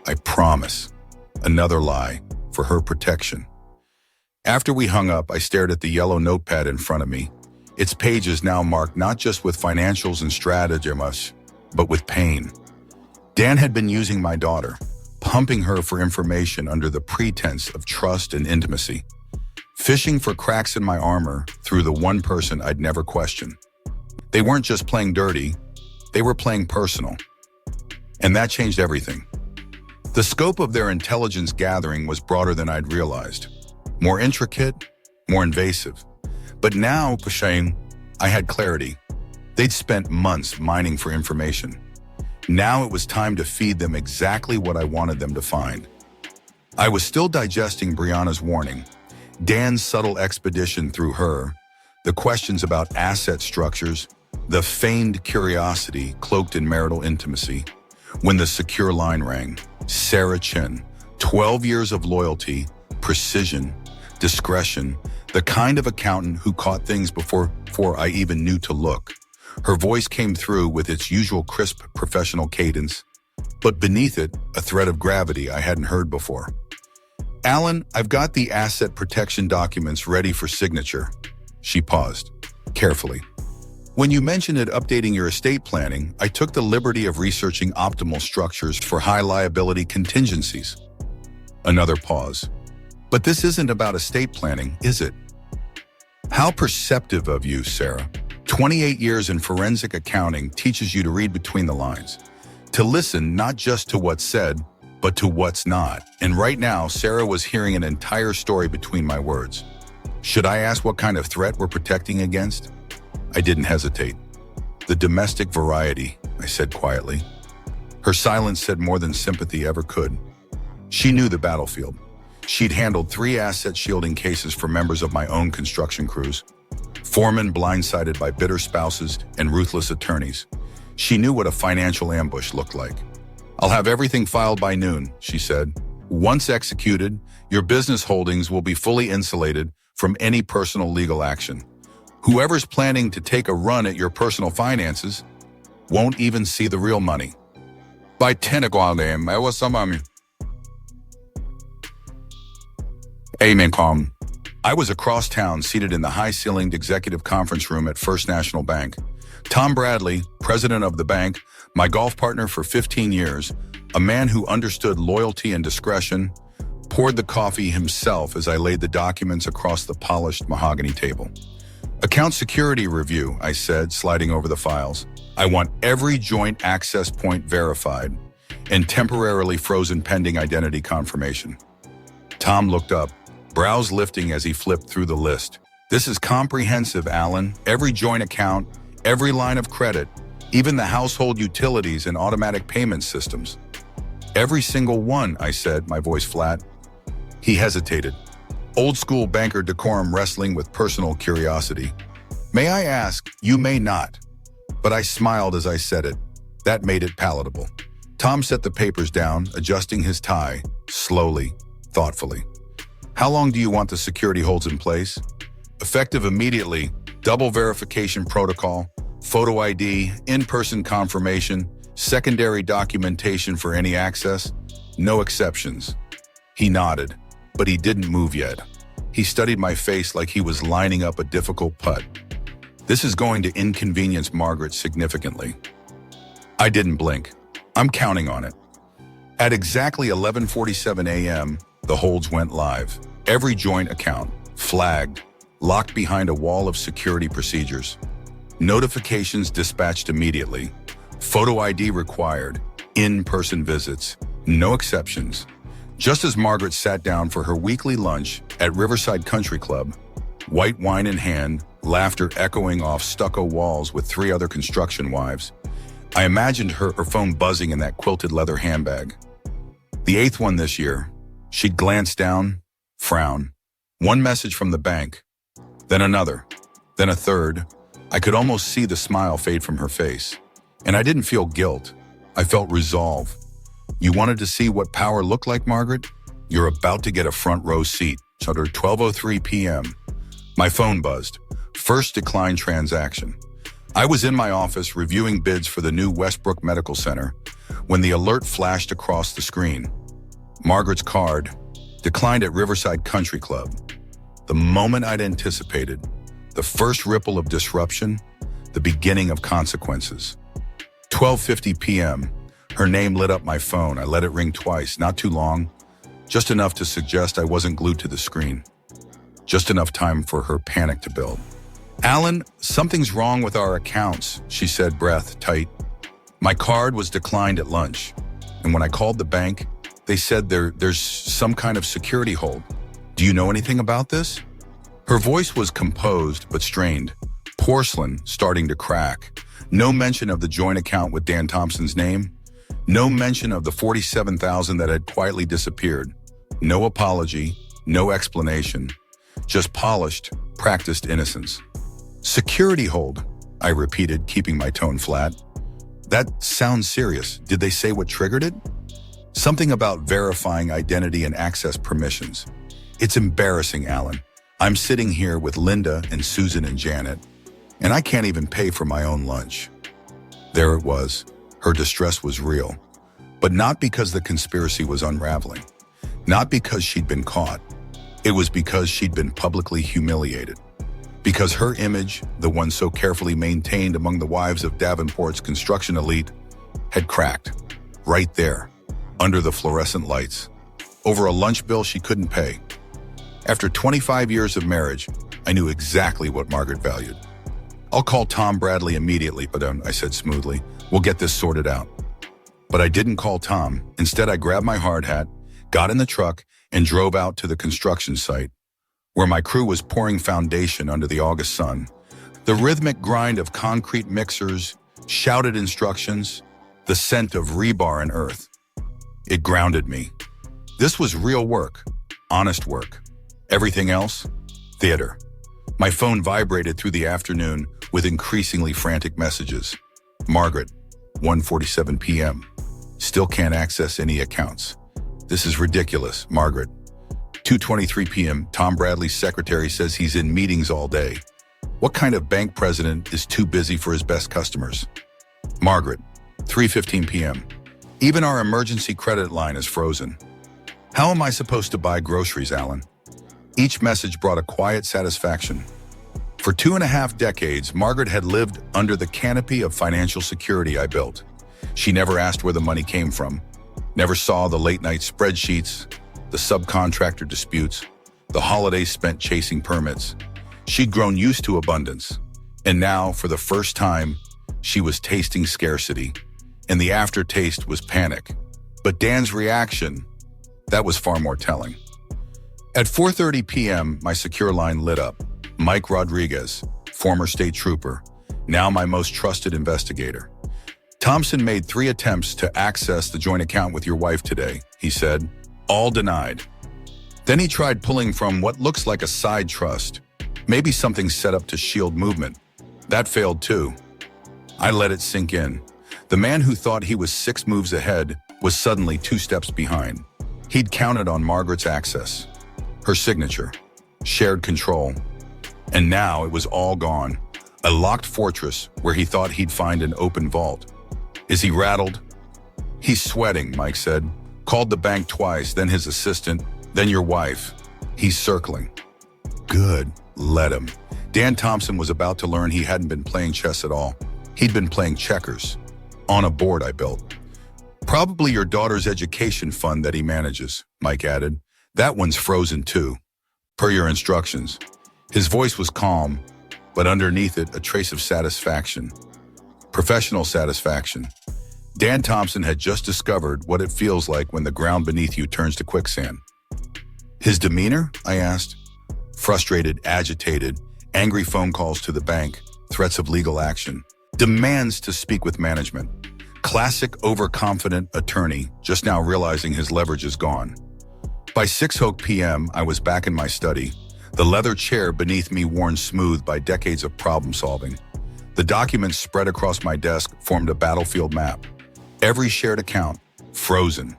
I promise. Another lie, for her protection. After we hung up, I stared at the yellow notepad in front of me. Its pages now marked not just with financials and stratagems, but with pain. Dan had been using my daughter, pumping her for information under the pretense of trust and intimacy, fishing for cracks in my armor through the one person I'd never questioned. They weren't just playing dirty, they were playing personal. And that changed everything. The scope of their intelligence gathering was broader than I'd realized. More intricate, more invasive. But now, Pashayim, I had clarity. They'd spent months mining for information. Now it was time to feed them exactly what I wanted them to find. I was still digesting Brianna's warning, Dan's subtle expedition through her, the questions about asset structures, the feigned curiosity cloaked in marital intimacy, when the secure line rang. Sarah Chin, 12 years of loyalty, precision, discretion, the kind of accountant who caught things before I even knew to look. Her voice came through with its usual crisp professional cadence, but beneath it, a thread of gravity I hadn't heard before. "Alan, I've got the asset protection documents ready for signature." She paused, carefully. "When you mentioned it updating your estate planning, I took the liberty of researching optimal structures for high liability contingencies." Another pause. "But this isn't about estate planning, is it?" "How perceptive of you, Sarah. 28 years in forensic accounting teaches you to read between the lines, to listen not just to what's said, but to what's not." And right now, Sarah was hearing an entire story between my words. Should I ask what kind of threat we're protecting against? I didn't hesitate. "The domestic variety," I said quietly. Her silence said more than sympathy ever could. She knew the battlefield. She'd handled 3 asset shielding cases for members of my own construction crews, foremen blindsided by bitter spouses and ruthless attorneys. She knew what a financial ambush looked like. "I'll have everything filed by noon," she said. "Once executed, your business holdings will be fully insulated from any personal legal action. Whoever's planning to take a run at your personal finances won't even see the real money." By 10 o'clock a.m., I was Amen. I was across town, seated in the high-ceilinged executive conference room at First National Bank. Tom Bradley, president of the bank, my golf partner for 15 years, a man who understood loyalty and discretion, poured the coffee himself as I laid the documents across the polished mahogany table. "Account security review," I said, sliding over the files. "I want every joint access point verified and temporarily frozen pending identity confirmation." Tom looked up, brows lifting as he flipped through the list. "This is comprehensive, Alan. Every joint account, every line of credit, even the household utilities and automatic payment systems." "Every single one," I said, my voice flat. He hesitated. Old school banker decorum wrestling with personal curiosity. "May I ask?" "You may not." But I smiled as I said it. That made it palatable. Tom set the papers down, adjusting his tie, slowly, thoughtfully. "How long do you want the security holds in place?" "Effective immediately. Double verification protocol, photo ID, in-person confirmation, secondary documentation for any access. No exceptions." He nodded, but he didn't move yet. He studied my face like he was lining up a difficult putt. "This is going to inconvenience Margaret significantly." I didn't blink. "I'm counting on it." At exactly 11:47 a.m., the holds went live. Every joint account, flagged, locked behind a wall of security procedures. Notifications dispatched immediately. Photo ID required. In-person visits. No exceptions. Just as Margaret sat down for her weekly lunch at Riverside Country Club, white wine in hand, laughter echoing off stucco walls with 3 other construction wives, I imagined her phone buzzing in that quilted leather handbag. The 8th one this year. She'd glance down, frown. One message from the bank, then another. Then a third. I could almost see the smile fade from her face. And I didn't feel guilt. I felt resolve. You wanted to see what power looked like, Margaret? You're about to get a front row seat. Under 12:03 p.m. My phone buzzed. First decline transaction. I was in my office reviewing bids for the new Westbrook Medical Center when the alert flashed across the screen. Margaret's card declined at Riverside Country Club. The moment I'd anticipated, the first ripple of disruption, the beginning of consequences. 12:50 p.m. Her name lit up my phone. I let it ring twice, not too long, just enough to suggest I wasn't glued to the screen. Just enough time for her panic to build. "Alan, something's wrong with our accounts," she said, breath tight. My card was declined at lunch, and when I called the bank, they said there's some kind of security hold. "Do you know anything about this?" Her voice was composed but strained, porcelain starting to crack. No mention of the joint account with Dan Thompson's name. No mention of the $47,000 that had quietly disappeared. No apology, no explanation. Just polished, practiced innocence. "Security hold," I repeated, keeping my tone flat. "That sounds serious. Did they say what triggered it?" "Something about verifying identity and access permissions. It's embarrassing, Alan. I'm sitting here with Linda and Susan and Janet, and I can't even pay for my own lunch." There it was. Her distress was real. But not because the conspiracy was unraveling. Not because she'd been caught. It was because she'd been publicly humiliated. Because her image, the one so carefully maintained among the wives of Davenport's construction elite, had cracked. Right there, under the fluorescent lights. Over a lunch bill she couldn't pay. After 25 years of marriage, I knew exactly what Margaret valued. "I'll call Tom Bradley immediately," I said smoothly. "We'll get this sorted out." But I didn't call Tom. Instead, I grabbed my hard hat, got in the truck, and drove out to the construction site, where my crew was pouring foundation under the August sun. The rhythmic grind of concrete mixers, shouted instructions, the scent of rebar and earth. It grounded me. This was real work, honest work. Everything else? Theater. My phone vibrated through the afternoon with increasingly frantic messages. "Margaret, 1:47 p.m. Still can't access any accounts. This is ridiculous, Margaret." 2:23 p.m. Tom Bradley's secretary says he's in meetings all day. What kind of bank president is too busy for his best customers? Margaret, 3:15 p.m. Even our emergency credit line is frozen. How am I supposed to buy groceries, Alan? Each message brought a quiet satisfaction. For 2.5 decades, Margaret had lived under the canopy of financial security I built. She never asked where the money came from, never saw the late-night spreadsheets, the subcontractor disputes, the holidays spent chasing permits. She'd grown used to abundance, and now, for the first time, she was tasting scarcity, and the aftertaste was panic. But Dan's reaction, that was far more telling. At 4:30 p.m., my secure line lit up. Mike Rodriguez, former state trooper, now my most trusted investigator. "Thompson made 3 attempts to access the joint account with your wife today," he said. "All denied. Then he tried pulling from what looks like a side trust, maybe something set up to shield movement. That failed too." I let it sink in. The man who thought he was 6 moves ahead was suddenly 2 steps behind. He'd counted on Margaret's access, her signature, shared control. And now it was all gone. A locked fortress where he thought he'd find an open vault. "Is he rattled?" "He's sweating," Mike said. "Called the bank twice, then his assistant, then your wife. He's circling." Good, let him. Dan Thompson was about to learn he hadn't been playing chess at all. He'd been playing checkers. On a board I built. "Probably your daughter's education fund that he manages," Mike added. "That one's frozen too, per your instructions." His voice was calm, but underneath it a trace of satisfaction. Professional satisfaction. Dan Thompson had just discovered what it feels like when the ground beneath you turns to quicksand. "His demeanor?" I asked. Frustrated, agitated, angry phone calls to the bank, threats of legal action, demands to speak with management. Classic overconfident attorney, just now realizing his leverage is gone. By 6 p.m., I was back in my study, The leather chair beneath me worn smooth by decades of problem solving. The documents spread across my desk formed a battlefield map. Every shared account, frozen.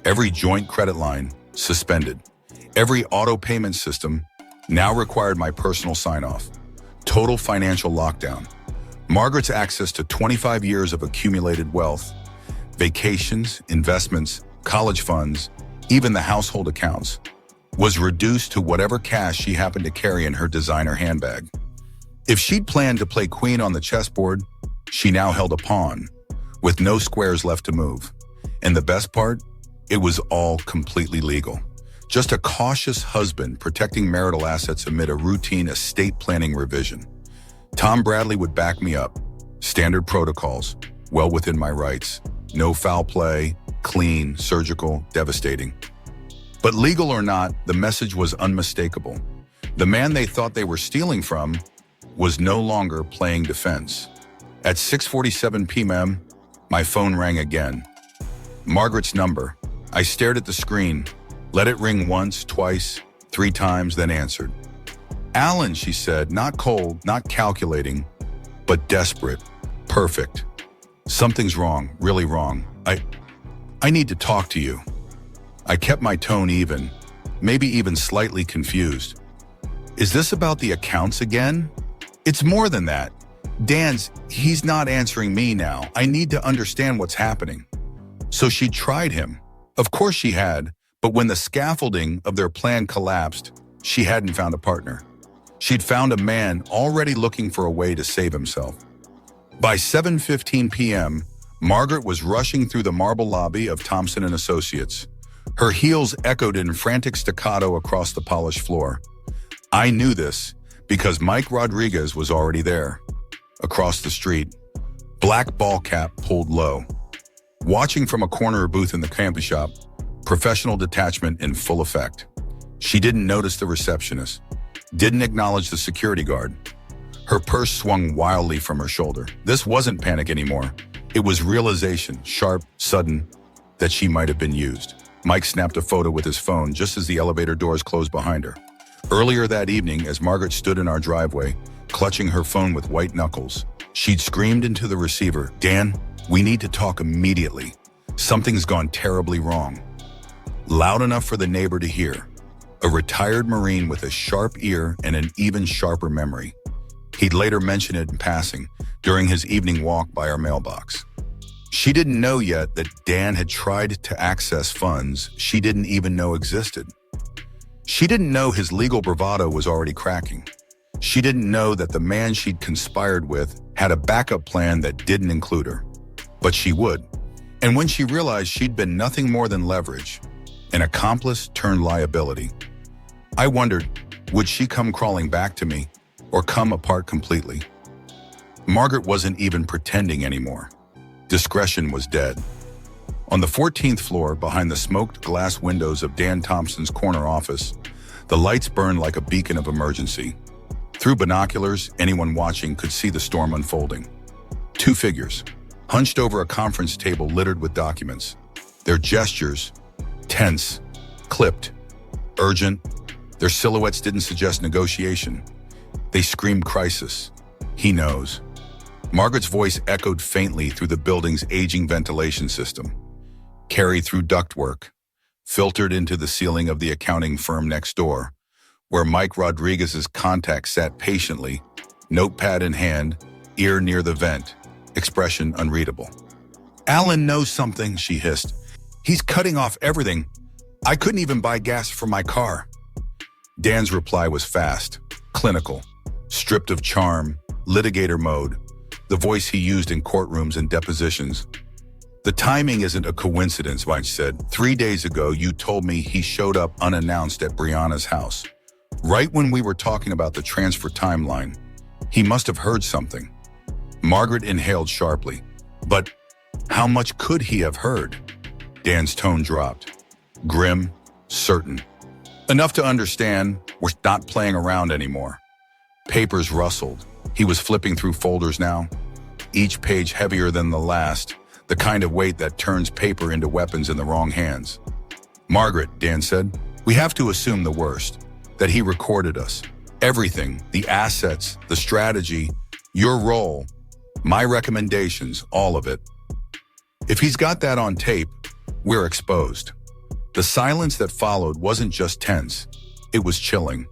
Every joint credit line, suspended. Every auto payment system now required my personal sign-off. Total financial lockdown. Margaret's access to 25 years of accumulated wealth, vacations, investments, college funds, even the household accounts, was reduced to whatever cash she happened to carry in her designer handbag. If she'd planned to play queen on the chessboard, she now held a pawn, with no squares left to move. And the best part? It was all completely legal. Just a cautious husband protecting marital assets amid a routine estate planning revision. Tom Bradley would back me up. Standard protocols, well within my rights. No foul play, clean, surgical, devastating. But legal or not, the message was unmistakable. The man they thought they were stealing from was no longer playing defense. At 6:47 p.m., my phone rang again. Margaret's number. I stared at the screen, let it ring once, twice, 3 times, then answered. Alan, she said, not cold, not calculating, but desperate. Perfect. Something's wrong, really wrong. I need to talk to you. I kept my tone even, maybe even slightly confused. Is this about the accounts again? It's more than that. He's not answering me now. I need to understand what's happening. So she tried him. Of course she had, but when the scaffolding of their plan collapsed, she hadn't found a partner. She'd found a man already looking for a way to save himself. By 7:15 p.m., Margaret was rushing through the marble lobby of Thompson & Associates. Her heels echoed in frantic staccato across the polished floor. I knew this because Mike Rodriguez was already there. Across the street, black ball cap pulled low. Watching from a corner booth in the campus shop, professional detachment in full effect. She didn't notice the receptionist, didn't acknowledge the security guard. Her purse swung wildly from her shoulder. This wasn't panic anymore. It was realization, sharp, sudden, that she might have been used. Mike snapped a photo with his phone just as the elevator doors closed behind her. Earlier that evening, as Margaret stood in our driveway, clutching her phone with white knuckles, she'd screamed into the receiver, "Dan, we need to talk immediately. Something's gone terribly wrong." Loud enough for the neighbor to hear. A retired Marine with a sharp ear and an even sharper memory. He'd later mention it in passing during his evening walk by our mailbox. She didn't know yet that Dan had tried to access funds she didn't even know existed. She didn't know his legal bravado was already cracking. She didn't know that the man she'd conspired with had a backup plan that didn't include her. But she would. And when she realized she'd been nothing more than leverage, an accomplice turned liability, I wondered, would she come crawling back to me or come apart completely? Margaret wasn't even pretending anymore. Discretion was dead. On the 14th floor, behind the smoked glass windows of Dan Thompson's corner office, the lights burned like a beacon of emergency. Through binoculars, anyone watching could see the storm unfolding. 2 figures, hunched over a conference table littered with documents. Their gestures, tense, clipped, urgent. Their silhouettes didn't suggest negotiation. They screamed crisis. He knows. Margaret's voice echoed faintly through the building's aging ventilation system, carried through ductwork, filtered into the ceiling of the accounting firm next door, where Mike Rodriguez's contact sat patiently, notepad in hand, ear near the vent, expression unreadable. "Alan knows something," she hissed. "He's cutting off everything. I couldn't even buy gas for my car." Dan's reply was fast, clinical, stripped of charm, litigator mode, the voice he used in courtrooms and depositions. "The timing isn't a coincidence," Mike said. "3 days ago, you told me he showed up unannounced at Brianna's house. Right when we were talking about the transfer timeline, he must have heard something." Margaret inhaled sharply. But how much could he have heard? Dan's tone dropped. Grim, certain. Enough to understand we're not playing around anymore. Papers rustled. He was flipping through folders now, each page heavier than the last, the kind of weight that turns paper into weapons in the wrong hands. "Margaret," Dan said, "we have to assume the worst. that he recorded us. Everything, the assets, the strategy, your role, my recommendations, all of it. If he's got that on tape, we're exposed. The silence that followed wasn't just tense, it was chilling.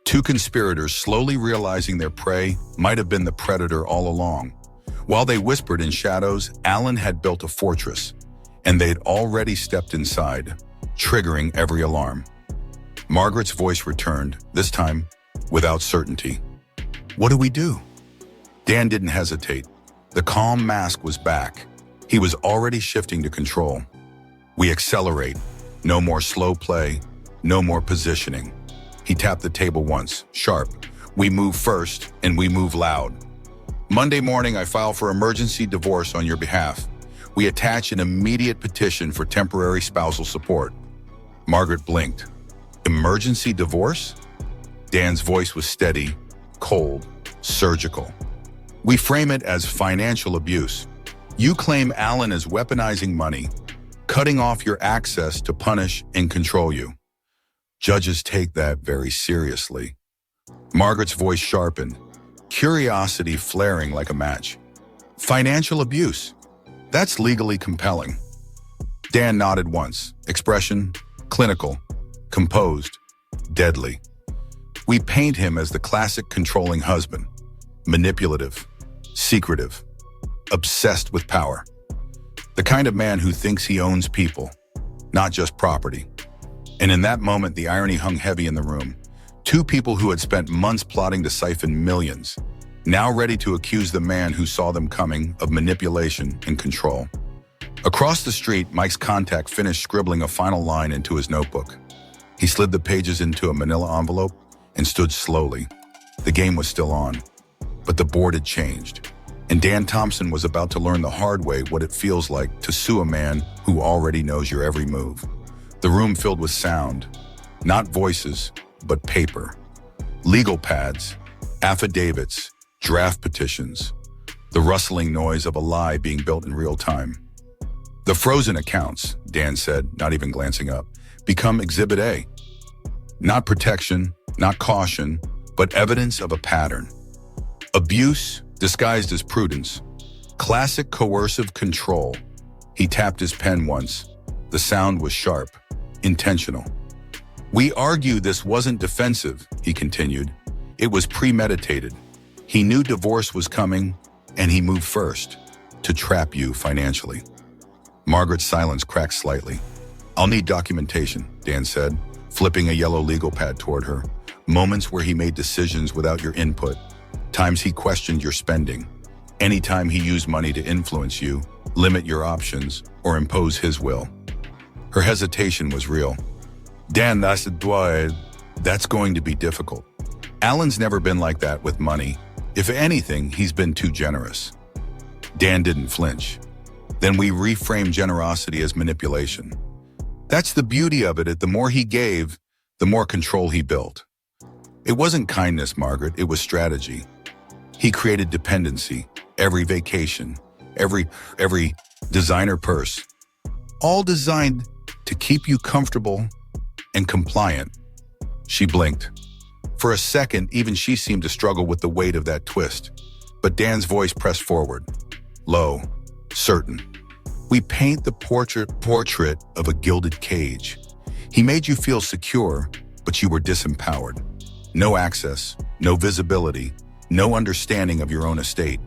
Two conspirators slowly realizing their prey might have been the predator all along. While they whispered in shadows, Alan had built a fortress, and they'd already stepped inside, triggering every alarm. Margaret's voice returned, this time without certainty. What do we do? Dan didn't hesitate. The calm mask was back. He was already shifting to control. We accelerate. No more slow play. No more positioning. He tapped the table once, sharp. We move first, and we move loud. Monday morning, I file for emergency divorce on your behalf. We attach an immediate petition for temporary spousal support. Margaret blinked. Emergency divorce? Dan's voice was steady, cold, surgical. We frame it as financial abuse. You claim Alan is weaponizing money, cutting off your access to punish and control you. Judges take that very seriously. Margaret's voice sharpened, curiosity flaring like a match. Financial abuse. That's legally compelling. Dan nodded once, expression clinical, composed, deadly. We paint him as the classic controlling husband, manipulative, secretive, obsessed with power. The kind of man who thinks he owns people, not just property. And in that moment, the irony hung heavy in the room. Two people who had spent months plotting to siphon millions, now ready to accuse the man who saw them coming of manipulation and control. Across the street, Mike's contact finished scribbling a final line into his notebook. He slid the pages into a manila envelope and stood slowly. The game was still on, but the board had changed. And Dan Thompson was about to learn the hard way what it feels like to sue a man who already knows your every move. The room filled with sound, not voices, but paper. Legal pads, affidavits, draft petitions, the rustling noise of a lie being built in real time. The frozen accounts, Dan said, not even glancing up, become Exhibit A. Not protection, not caution, but evidence of a pattern. Abuse disguised as prudence. Classic coercive control. He tapped his pen once. The sound was sharp, intentional. We argue this wasn't defensive, he continued. It was premeditated. He knew divorce was coming, and he moved first, to trap you financially. Margaret's silence cracked slightly. I'll need documentation, Dan said, flipping a yellow legal pad toward her. Moments where he made decisions without your input. Times he questioned your spending. Anytime he used money to influence you, limit your options, or impose his will. Her hesitation was real. Dan, that's going to be difficult. Alan's never been like that with money. If anything, he's been too generous. Dan didn't flinch. Then we reframed generosity as manipulation. That's the beauty of it. The more he gave, the more control he built. It wasn't kindness, Margaret, it was strategy. He created dependency, every vacation, every designer purse, all designed to keep you comfortable and compliant. She blinked. For a second, even she seemed to struggle with the weight of that twist. But Dan's voice pressed forward, low, certain. We paint the portrait of a gilded cage. He made you feel secure, but you were disempowered. No access, no visibility, no understanding of your own estate.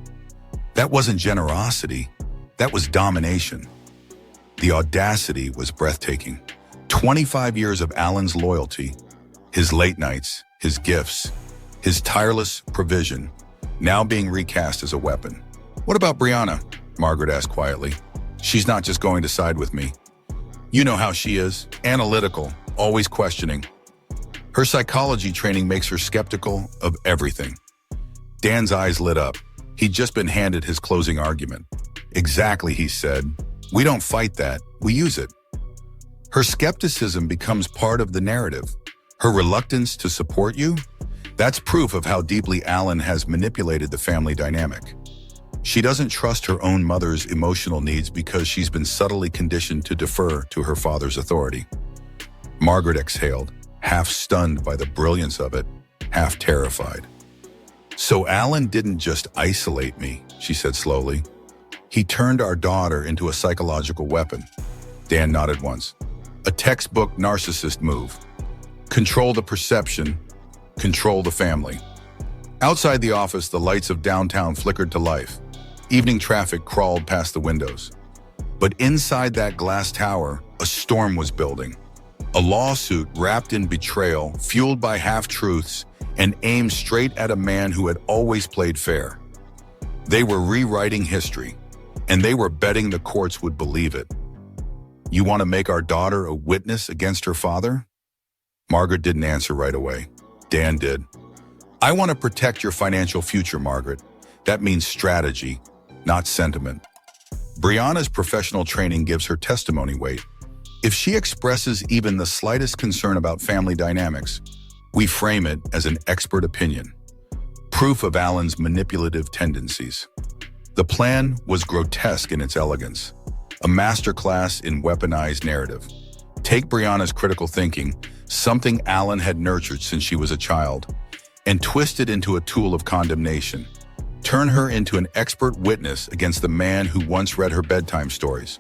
That wasn't generosity, that was domination. The audacity was breathtaking. 25 years of Alan's loyalty, his late nights, his gifts, his tireless provision, now being recast as a weapon. What about Brianna? Margaret asked quietly. She's not just going to side with me. You know how she is, analytical, always questioning. Her psychology training makes her skeptical of everything. Dan's eyes lit up. He'd just been handed his closing argument. Exactly, he said. We don't fight that, we use it. Her skepticism becomes part of the narrative. Her reluctance to support you? That's proof of how deeply Alan has manipulated the family dynamic. She doesn't trust her own mother's emotional needs because she's been subtly conditioned to defer to her father's authority. Margaret exhaled, half stunned by the brilliance of it, half terrified. "So Alan didn't just isolate me," she said slowly. "He turned our daughter into a psychological weapon." Dan nodded once. "A textbook narcissist move. Control the perception, control the family." Outside the office, the lights of downtown flickered to life. Evening traffic crawled past the windows. But inside that glass tower, a storm was building. A lawsuit wrapped in betrayal, fueled by half-truths, and aimed straight at a man who had always played fair. They were rewriting history, and they were betting the courts would believe it. "You want to make our daughter a witness against her father?" Margaret didn't answer right away. Dan did. "I want to protect your financial future, Margaret. That means strategy, not sentiment." Brianna's professional training gives her testimony weight. If she expresses even the slightest concern about family dynamics, we frame it as an expert opinion. Proof of Alan's manipulative tendencies. The plan was grotesque in its elegance, a masterclass in weaponized narrative. Take Brianna's critical thinking, something Alan had nurtured since she was a child, and twist it into a tool of condemnation. Turn her into an expert witness against the man who once read her bedtime stories,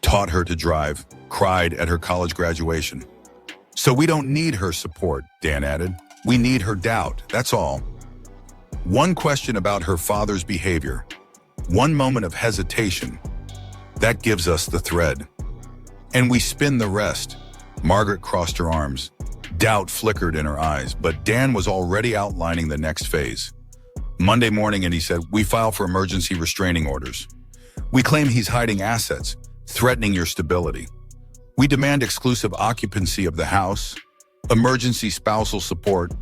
taught her to drive, cried at her college graduation. "So we don't need her support," Dan added. "We need her doubt, that's all. One question about her father's behavior, one moment of hesitation, that gives us the thread. And we spin the rest." Margaret crossed her arms. Doubt flickered in her eyes, but Dan was already outlining the next phase. Monday morning, and he said, "We file for emergency restraining orders. We claim he's hiding assets, threatening your stability. We demand exclusive occupancy of the house, emergency spousal support,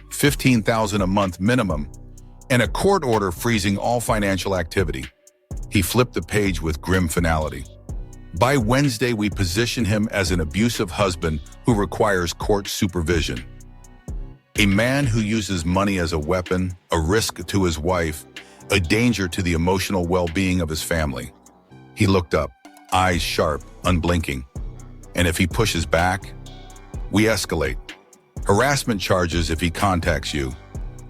$15,000 a month minimum, and a court order freezing all financial activity." He flipped the page with grim finality. "By Wednesday, we position him as an abusive husband who requires court supervision. A man who uses money as a weapon, a risk to his wife, a danger to the emotional well-being of his family." He looked up, eyes sharp, unblinking. "And if he pushes back, we escalate. Harassment charges if he contacts you.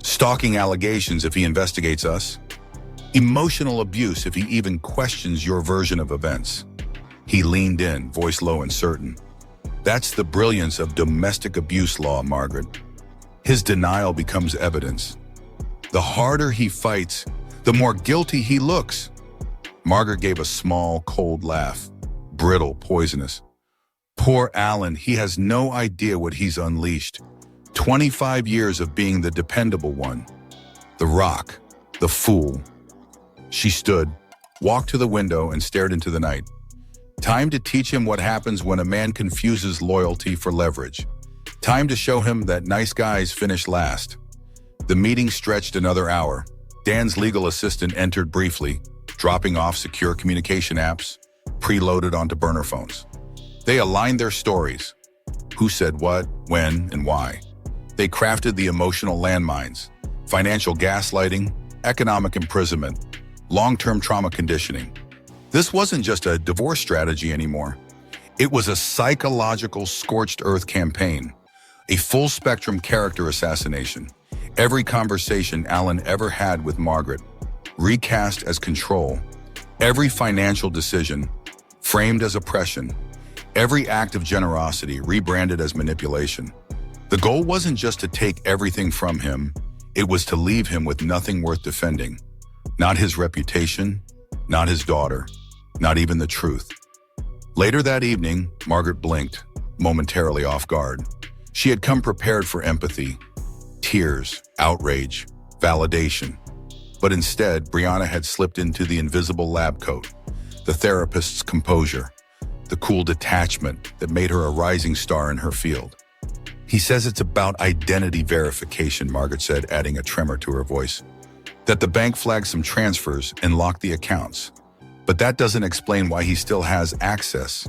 Stalking allegations if he investigates us. Emotional abuse if he even questions your version of events." He leaned in, voice low and certain. "That's the brilliance of domestic abuse law, Margaret. His denial becomes evidence. The harder he fights, the more guilty he looks." Margaret gave a small, cold laugh, brittle, poisonous. "Poor Alan, he has no idea what he's unleashed. 25 years of being the dependable one. The rock, the fool." She stood, walked to the window, and stared into the night. Time to teach him what happens when a man confuses loyalty for leverage. Time to show him that nice guys finish last. The meeting stretched another hour. Dan's legal assistant entered briefly, dropping off secure communication apps, preloaded onto burner phones. They aligned their stories. Who said what, when, and why. They crafted the emotional landmines, financial gaslighting, economic imprisonment, long-term trauma conditioning. This wasn't just a divorce strategy anymore. It was a psychological scorched earth campaign, a full-spectrum character assassination. Every conversation Alan ever had with Margaret, recast as control. Every financial decision, framed as oppression. Every act of generosity, rebranded as manipulation. The goal wasn't just to take everything from him, it was to leave him with nothing worth defending. Not his reputation, not his daughter, not even the truth. Later that evening, Margaret blinked, momentarily off guard. She had come prepared for empathy, tears, outrage, validation. But instead, Brianna had slipped into the invisible lab coat, the therapist's composure, the cool detachment that made her a rising star in her field. "He says it's about identity verification," Margaret said, adding a tremor to her voice. "That the bank flagged some transfers and locked the accounts. But that doesn't explain why he still has access,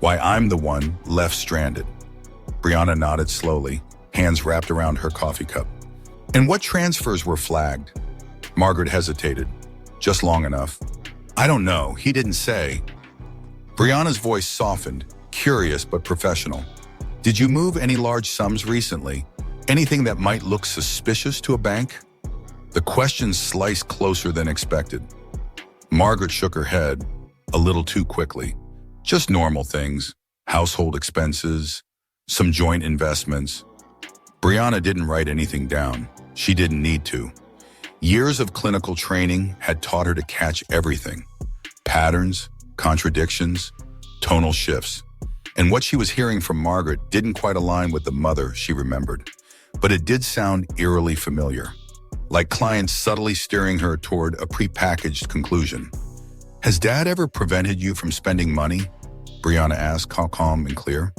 why I'm the one left stranded." Brianna nodded slowly, hands wrapped around her coffee cup. "And what transfers were flagged?" Margaret hesitated, just long enough. "I don't know, he didn't say." Brianna's voice softened, curious but professional. Did you move any large sums recently? Anything that might look suspicious to a bank? The question sliced closer than expected. Margaret shook her head, a little too quickly. Just normal things, household expenses, some joint investments. Brianna didn't write anything down. She didn't need to. Years of clinical training had taught her to catch everything. Patterns, contradictions, tonal shifts. And what she was hearing from Margaret didn't quite align with the mother she remembered. But it did sound eerily familiar, like clients subtly steering her toward a prepackaged conclusion. Has Dad ever prevented you from spending money? Brianna asked, calm and clear.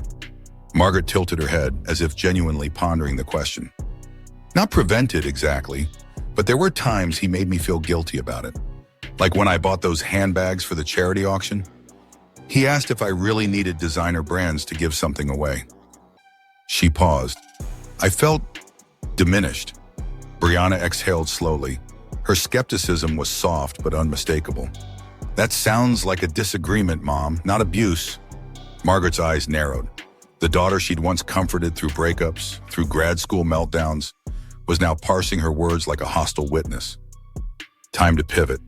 Margaret tilted her head as if genuinely pondering the question. Not prevented exactly, but there were times he made me feel guilty about it. Like when I bought those handbags for the charity auction. He asked if I really needed designer brands to give something away. She paused. I felt diminished. Brianna exhaled slowly. Her skepticism was soft but unmistakable. That sounds like a disagreement, Mom, not abuse. Margaret's eyes narrowed. The daughter she'd once comforted through breakups, through grad school meltdowns, was now parsing her words like a hostile witness. Time to pivot.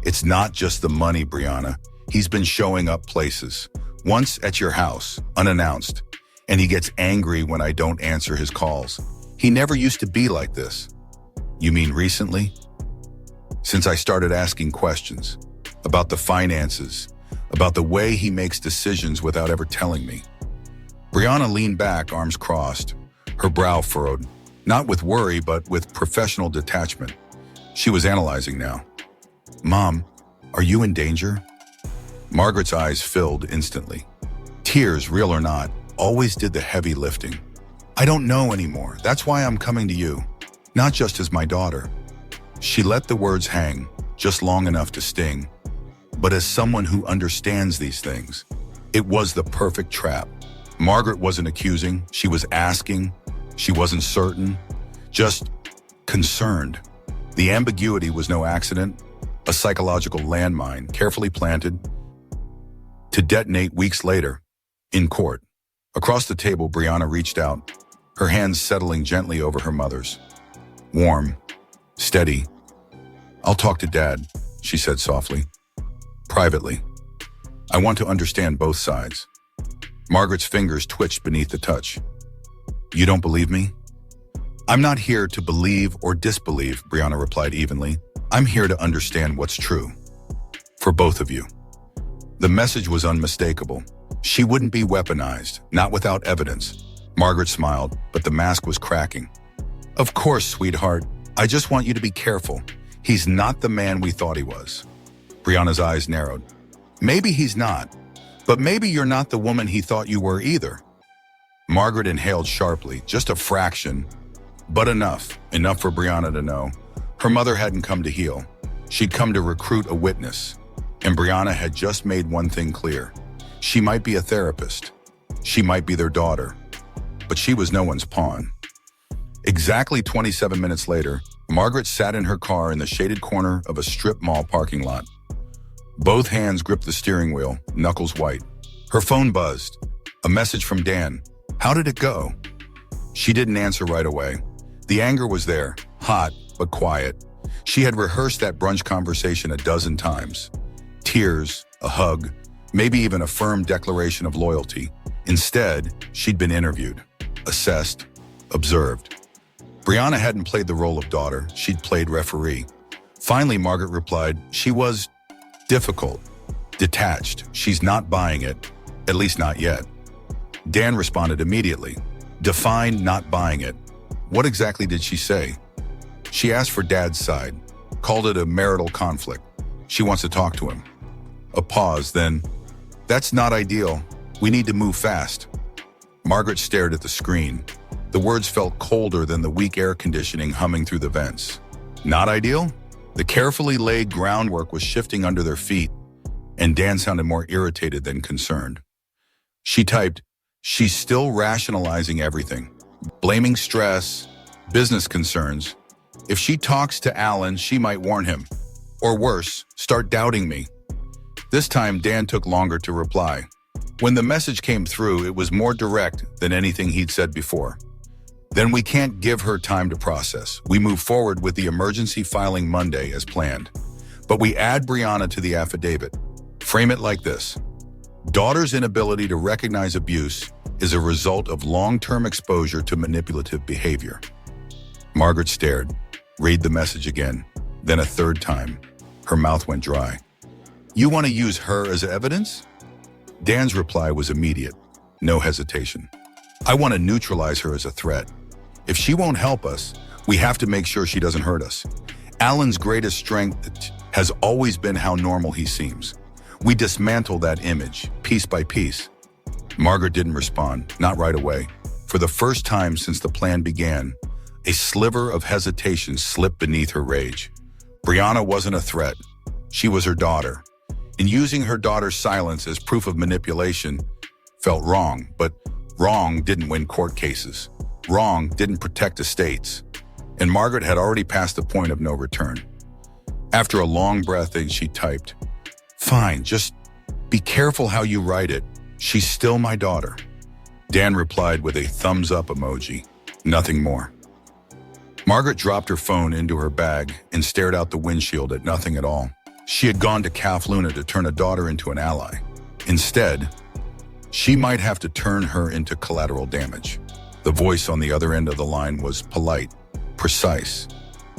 It's not just the money, Brianna. He's been showing up places. Once at your house, unannounced, and he gets angry when I don't answer his calls. He never used to be like this. You mean recently? Since I started asking questions about the finances, about the way he makes decisions without ever telling me. Brianna leaned back, arms crossed, her brow furrowed, not with worry, but with professional detachment. She was analyzing now. Mom, are you in danger? Margaret's eyes filled instantly. Tears, real or not, always did the heavy lifting. I don't know anymore. That's why I'm coming to you, not just as my daughter. She let the words hang, just long enough to sting. But as someone who understands these things, it was the perfect trap. Margaret wasn't accusing, she was asking, she wasn't certain, just concerned. The ambiguity was no accident, a psychological landmine carefully planted to detonate weeks later, in court. Across the table, Brianna reached out, her hands settling gently over her mother's. Warm, steady. I'll talk to Dad, she said softly. Privately. I want to understand both sides. Margaret's fingers twitched beneath the touch. You don't believe me? I'm not here to believe or disbelieve, Brianna replied evenly. I'm here to understand what's true. For both of you. The message was unmistakable. She wouldn't be weaponized, not without evidence. Margaret smiled, but the mask was cracking. Of course, sweetheart. I just want you to be careful. He's not the man we thought he was. Brianna's eyes narrowed. Maybe he's not, but maybe you're not the woman he thought you were either. Margaret inhaled sharply, just a fraction, but enough for Brianna to know. Her mother hadn't come to heal. She'd come to recruit a witness. And Brianna had just made one thing clear. She might be a therapist. She might be their daughter. But she was no one's pawn. Exactly 27 minutes later, Margaret sat in her car in the shaded corner of a strip mall parking lot. Both hands gripped the steering wheel, knuckles white. Her phone buzzed. A message from Dan. How did it go? She didn't answer right away. The anger was there, hot but quiet. She had rehearsed that brunch conversation a dozen times. Tears, a hug, maybe even a firm declaration of loyalty. Instead, she'd been interviewed, assessed, observed. Brianna hadn't played the role of daughter, she'd played referee. Finally, Margaret replied, she was difficult, detached. She's not buying it, at least not yet. Dan responded immediately, define not buying it. What exactly did she say? She asked for Dad's side, called it a marital conflict. She wants to talk to him. A pause, then, that's not ideal. We need to move fast. Margaret stared at the screen. The words felt colder than the weak air conditioning humming through the vents. Not ideal? The carefully laid groundwork was shifting under their feet, and Dan sounded more irritated than concerned. She typed, she's still rationalizing everything, blaming stress, business concerns. If she talks to Alan, she might warn him. Or worse, start doubting me. This time, Dan took longer to reply. When the message came through, it was more direct than anything he'd said before. Then we can't give her time to process. We move forward with the emergency filing Monday as planned. But we add Brianna to the affidavit. Frame it like this. Daughter's inability to recognize abuse is a result of long-term exposure to manipulative behavior. Margaret stared. Read the message again, then a third time. Her mouth went dry. You want to use her as evidence? Dan's reply was immediate, no hesitation. I want to neutralize her as a threat. If she won't help us, we have to make sure she doesn't hurt us. Alan's greatest strength has always been how normal he seems. We dismantle that image, piece by piece. Margaret didn't respond, not right away. For the first time since the plan began, a sliver of hesitation slipped beneath her rage. Brianna wasn't a threat. She was her daughter. And using her daughter's silence as proof of manipulation felt wrong, but wrong didn't win court cases. Wrong didn't protect estates. And Margaret had already passed the point of no return. After a long breath in, she typed, "Fine, just be careful how you write it. She's still my daughter." Dan replied with a thumbs up emoji, nothing more. Margaret dropped her phone into her bag and stared out the windshield at nothing at all. She had gone to Calf Luna to turn a daughter into an ally. Instead, she might have to turn her into collateral damage. The voice on the other end of the line was polite, precise,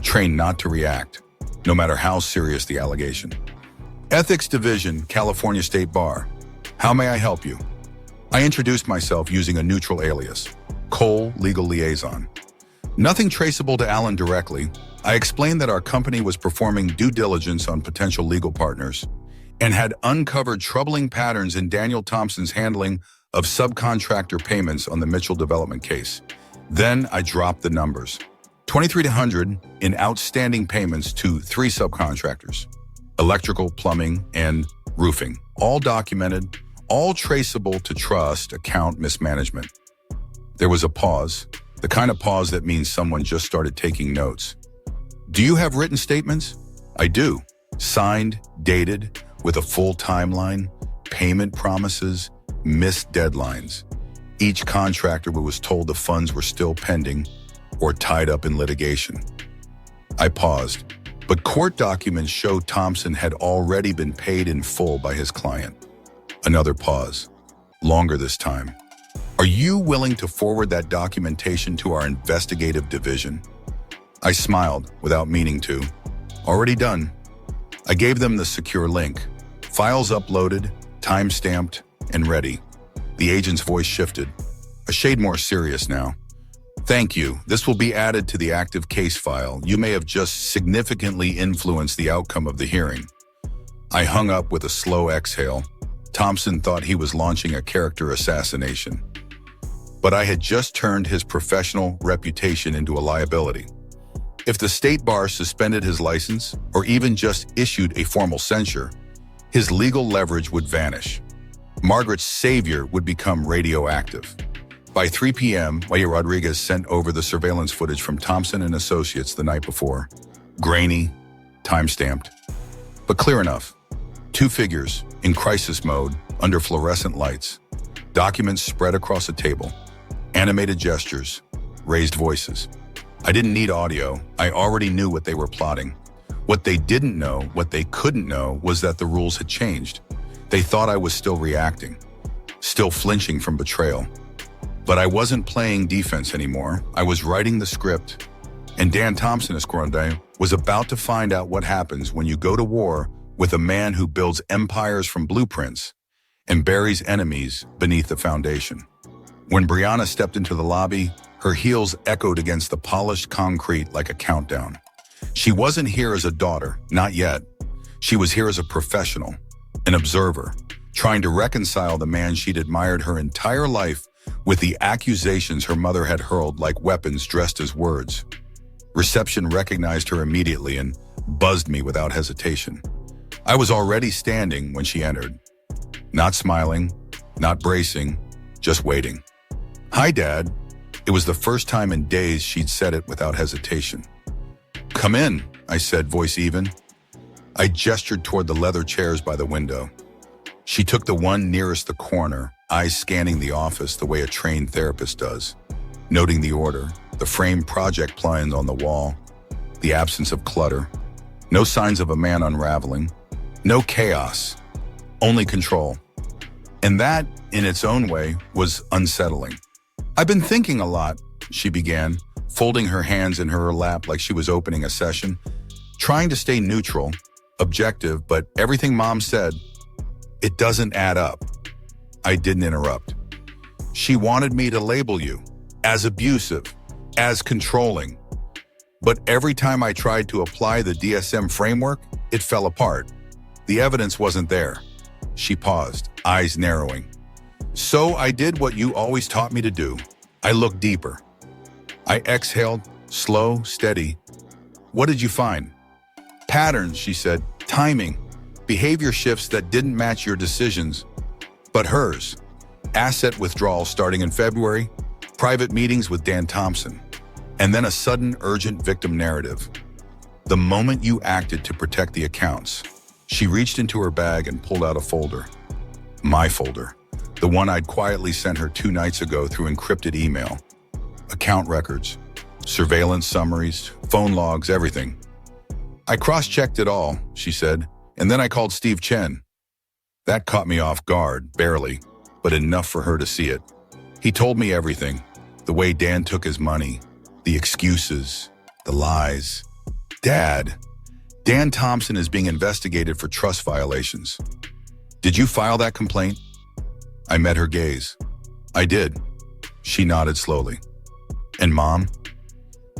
trained not to react, no matter how serious the allegation. Ethics Division, California State Bar. How may I help you? I introduced myself using a neutral alias, Cole Legal Liaison. Nothing traceable to Alan directly. I explained that our company was performing due diligence on potential legal partners and had uncovered troubling patterns in Daniel Thompson's handling of subcontractor payments on the Mitchell development case. Then I dropped the numbers. 2,300 in outstanding payments to 3 subcontractors. Electrical, plumbing, and roofing. All documented, all traceable to trust account mismanagement. There was a pause, the kind of pause that means someone just started taking notes. Do you have written statements? I do. Signed, dated, with a full timeline, payment promises, missed deadlines. Each contractor was told the funds were still pending or tied up in litigation. I paused, but court documents show Thompson had already been paid in full by his client. Another pause, longer this time. Are you willing to forward that documentation to our investigative division? I smiled without meaning to. Already done. I gave them the secure link. Files uploaded, time-stamped, and ready. The agent's voice shifted, a shade more serious now. Thank you. This will be added to the active case file. You may have just significantly influenced the outcome of the hearing. I hung up with a slow exhale. Thompson thought he was launching a character assassination. But I had just turned his professional reputation into a liability. If the state bar suspended his license, or even just issued a formal censure, his legal leverage would vanish. Margaret's savior would become radioactive. By 3 p.m., Maya Rodriguez sent over the surveillance footage from Thompson and Associates the night before. Grainy, time-stamped, but clear enough. 2 figures, in crisis mode, under fluorescent lights. Documents spread across a table. Animated gestures, raised voices. I didn't need audio. I already knew what they were plotting. What they didn't know, what they couldn't know, was that the rules had changed. They thought I was still reacting, still flinching from betrayal. But I wasn't playing defense anymore. I was writing the script. And Dan Thompson, Esquerandé, was about to find out what happens when you go to war with a man who builds empires from blueprints and buries enemies beneath the foundation. When Brianna stepped into the lobby, her heels echoed against the polished concrete like a countdown. She wasn't here as a daughter, not yet. She was here as a professional, an observer, trying to reconcile the man she'd admired her entire life with the accusations her mother had hurled like weapons dressed as words. Reception recognized her immediately and buzzed me without hesitation. I was already standing when she entered. Not smiling, not bracing, just waiting. Hi, Dad. It was the first time in days she'd said it without hesitation. Come in, I said, voice even. I gestured toward the leather chairs by the window. She took the one nearest the corner, eyes scanning the office the way a trained therapist does, noting the order, the framed project plans on the wall, the absence of clutter, no signs of a man unraveling, no chaos, only control. And that, in its own way, was unsettling. "I've been thinking a lot," she began, folding her hands in her lap like she was opening a session, trying to stay neutral, objective, but everything Mom said, it doesn't add up. I didn't interrupt. "She wanted me to label you as abusive, as controlling. But every time I tried to apply the DSM framework, it fell apart. The evidence wasn't there." She paused, eyes narrowing. "So I did what you always taught me to do. I looked deeper." I exhaled, slow, steady. "What did you find?" "Patterns," she said, "timing, behavior shifts that didn't match your decisions, but hers. Asset withdrawal starting in February, private meetings with Dan Thompson, and then a sudden urgent victim narrative. The moment you acted to protect the accounts." She reached into her bag and pulled out a folder. My folder. The one I'd quietly sent her 2 nights ago through encrypted email. Account records, surveillance summaries, phone logs, everything. "I cross-checked it all," she said, "and then I called Steve Chen." That caught me off guard, barely, but enough for her to see it. He told me everything. The way Dan took his money, the excuses, the lies. "Dad, Dan Thompson is being investigated for trust violations. Did you file that complaint?" I met her gaze. "I did." She nodded slowly. "And Mom?"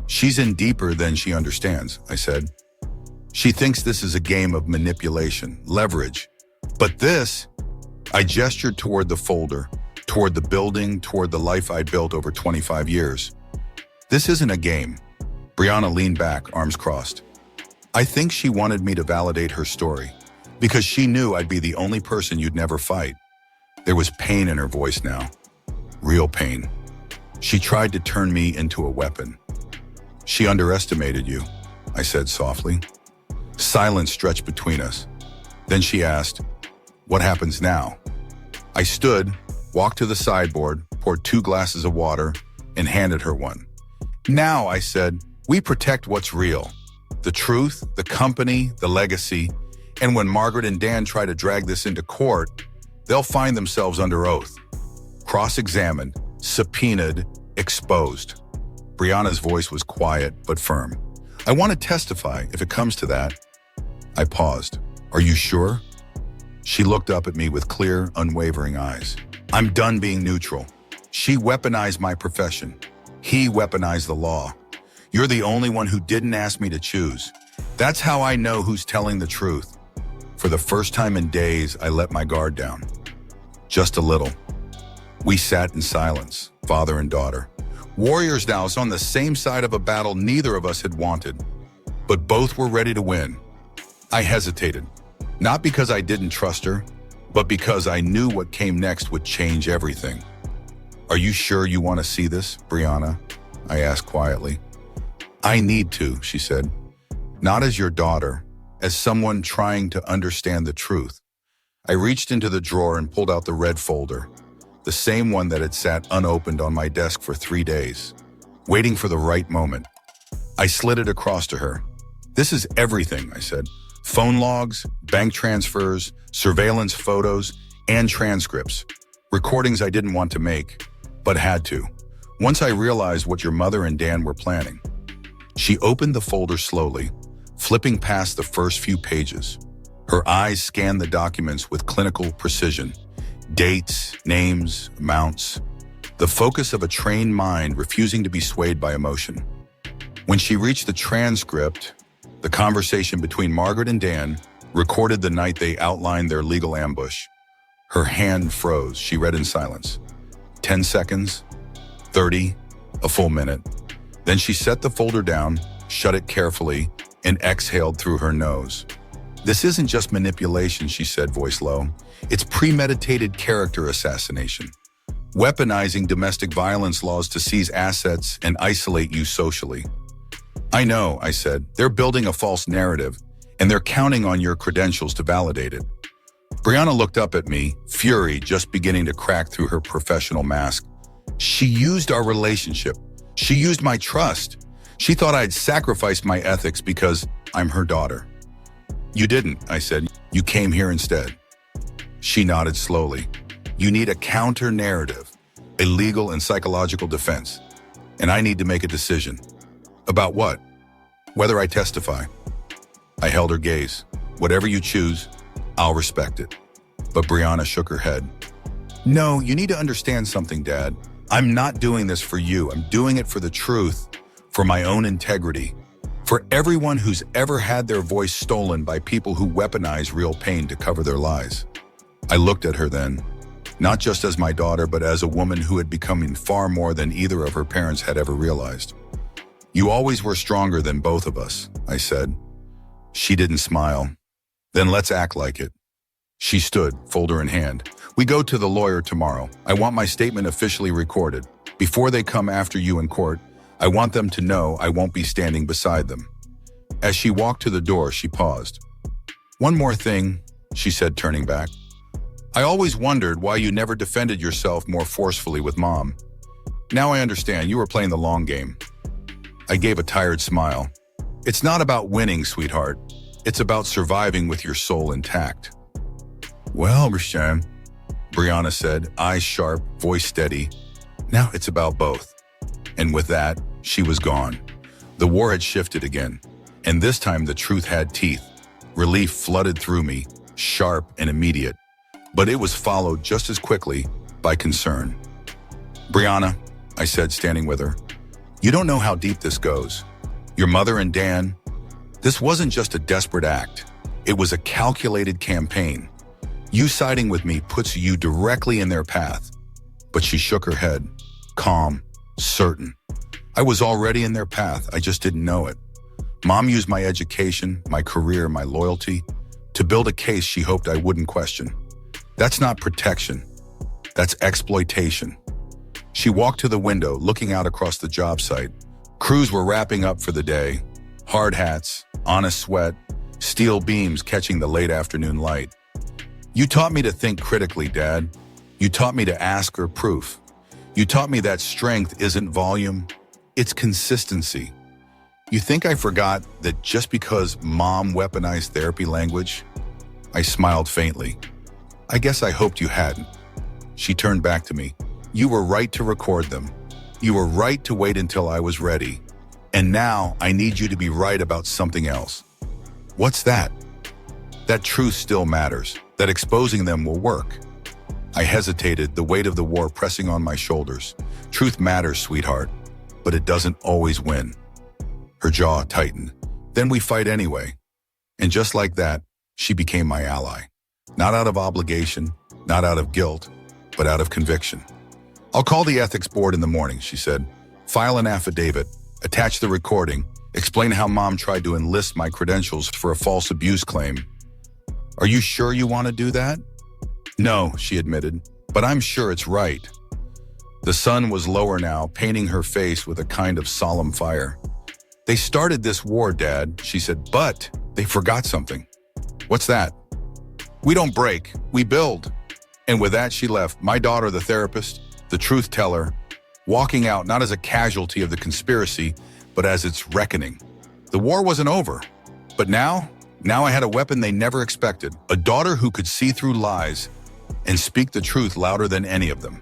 "She's in deeper than she understands," I said. "She thinks this is a game of manipulation, leverage. But this," I gestured toward the folder, toward the building, toward the life I'd built over 25 years. "This isn't a game." Brianna leaned back, arms crossed. "I think she wanted me to validate her story, because she knew I'd be the only person you'd never fight." There was pain in her voice now. Real pain. "She tried to turn me into a weapon." "She underestimated you," I said softly. Silence stretched between us. Then she asked, "What happens now?" I stood, walked to the sideboard, poured 2 glasses of water, and handed her one. "Now," I said, "we protect what's real. The truth, the company, the legacy, and when Margaret and Dan try to drag this into court, they'll find themselves under oath. Cross-examined, subpoenaed, exposed." Brianna's voice was quiet but firm. "I want to testify if it comes to that." I paused. "Are you sure?" She looked up at me with clear, unwavering eyes. "I'm done being neutral. She weaponized my profession. He weaponized the law. You're the only one who didn't ask me to choose. That's how I know who's telling the truth." For the first time in days, I let my guard down. Just a little. We sat in silence, father and daughter. Warriors now on the same side of a battle neither of us had wanted, but both were ready to win. I hesitated, not because I didn't trust her, but because I knew what came next would change everything. "Are you sure you want to see this, Brianna?" I asked quietly. "I need to," she said. "Not as your daughter, as someone trying to understand the truth." I reached into the drawer and pulled out the red folder, the same one that had sat unopened on my desk for 3 days, waiting for the right moment. I slid it across to her. "This is everything," I said. "Phone logs, bank transfers, surveillance photos, and transcripts. Recordings I didn't want to make, but had to. Once I realized what your mother and Dan were planning." She opened the folder slowly, flipping past the first few pages. Her eyes scanned the documents with clinical precision. Dates, names, amounts. The focus of a trained mind refusing to be swayed by emotion. When she reached the transcript, the conversation between Margaret and Dan, recorded the night they outlined their legal ambush, her hand froze. She read in silence. 10 seconds, 30, a full minute. Then she set the folder down, shut it carefully, and exhaled through her nose. "This isn't just manipulation," she said, voice low. "It's premeditated character assassination. Weaponizing domestic violence laws to seize assets and isolate you socially." "I know," I said. "They're building a false narrative, and they're counting on your credentials to validate it." Brianna looked up at me, fury just beginning to crack through her professional mask. She used our relationship. She used my trust. She thought I'd sacrificed my ethics because I'm her daughter. You didn't, I said. You came here instead. She nodded slowly. You need a counter-narrative, a legal and psychological defense. And I need to make a decision. About what? Whether I testify. I held her gaze. Whatever you choose, I'll respect it. But Brianna shook her head. No, you need to understand something, Dad. I'm not doing this for you. I'm doing it for the truth, for my own integrity, for everyone who's ever had their voice stolen by people who weaponize real pain to cover their lies. I looked at her then, not just as my daughter, but as a woman who had become far more than either of her parents had ever realized. You always were stronger than both of us, I said. She didn't smile. Then let's act like it. She stood, folder in hand. We go to the lawyer tomorrow. I want my statement officially recorded. Before they come after you in court, I want them to know I won't be standing beside them. As she walked to the door, she paused. One more thing, she said, turning back. I always wondered why you never defended yourself more forcefully with Mom. Now I understand, you were playing the long game. I gave a tired smile. It's not about winning, sweetheart. It's about surviving with your soul intact. Well, Rashan, Brianna said, eyes sharp, voice steady. Now it's about both. And with that, she was gone. The war had shifted again, and this time the truth had teeth. Relief flooded through me, sharp and immediate, but it was followed just as quickly by concern. Brianna, I said, standing with her, you don't know how deep this goes. Your mother and Dan, this wasn't just a desperate act. It was a calculated campaign. You siding with me puts you directly in their path. But she shook her head, calm, certain. I was already in their path, I just didn't know it. Mom used my education, my career, my loyalty to build a case she hoped I wouldn't question. That's not protection. That's exploitation. She walked to the window, looking out across the job site. Crews were wrapping up for the day. Hard hats, honest sweat, steel beams catching the late afternoon light. You taught me to think critically, Dad. You taught me to ask for proof. You taught me that strength isn't volume, it's consistency. You think I forgot that just because Mom weaponized therapy language? I smiled faintly. I guess I hoped you hadn't. She turned back to me. You were right to record them. You were right to wait until I was ready. And now I need you to be right about something else. What's that? That truth still matters, that exposing them will work. I hesitated, the weight of the war pressing on my shoulders. Truth matters, sweetheart, but it doesn't always win. Her jaw tightened. Then we fight anyway. And just like that, she became my ally. Not out of obligation, not out of guilt, but out of conviction. I'll call the ethics board in the morning, she said. File an affidavit, attach the recording, explain how Mom tried to enlist my credentials for a false abuse claim. Are you sure you want to do that? No, she admitted, but I'm sure it's right. The sun was lower now, painting her face with a kind of solemn fire. They started this war, Dad, she said, but they forgot something. What's that? We don't break, we build. And with that, she left, my daughter the therapist, the truth teller, walking out not as a casualty of the conspiracy, but as its reckoning. The war wasn't over, but now I had a weapon they never expected, a daughter who could see through lies and speak the truth louder than any of them.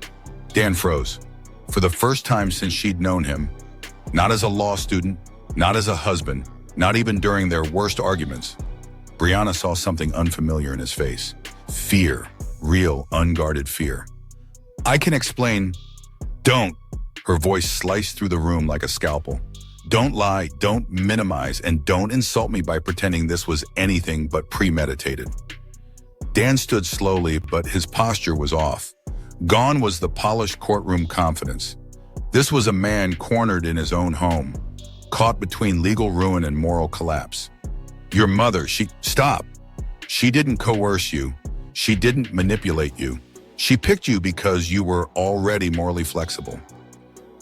Dan froze. For the first time since she'd known him, not as a law student, not as a husband, not even during their worst arguments, Brianna saw something unfamiliar in his face. Fear, real, unguarded fear. I can explain. Don't. Her voice sliced through the room like a scalpel. Don't lie, don't minimize, and don't insult me by pretending this was anything but premeditated. Dan stood slowly, but his posture was off. Gone was the polished courtroom confidence. This was a man cornered in his own home, caught between legal ruin and moral collapse. Your mother, stop. She didn't coerce you. She didn't manipulate you. She picked you because you were already morally flexible.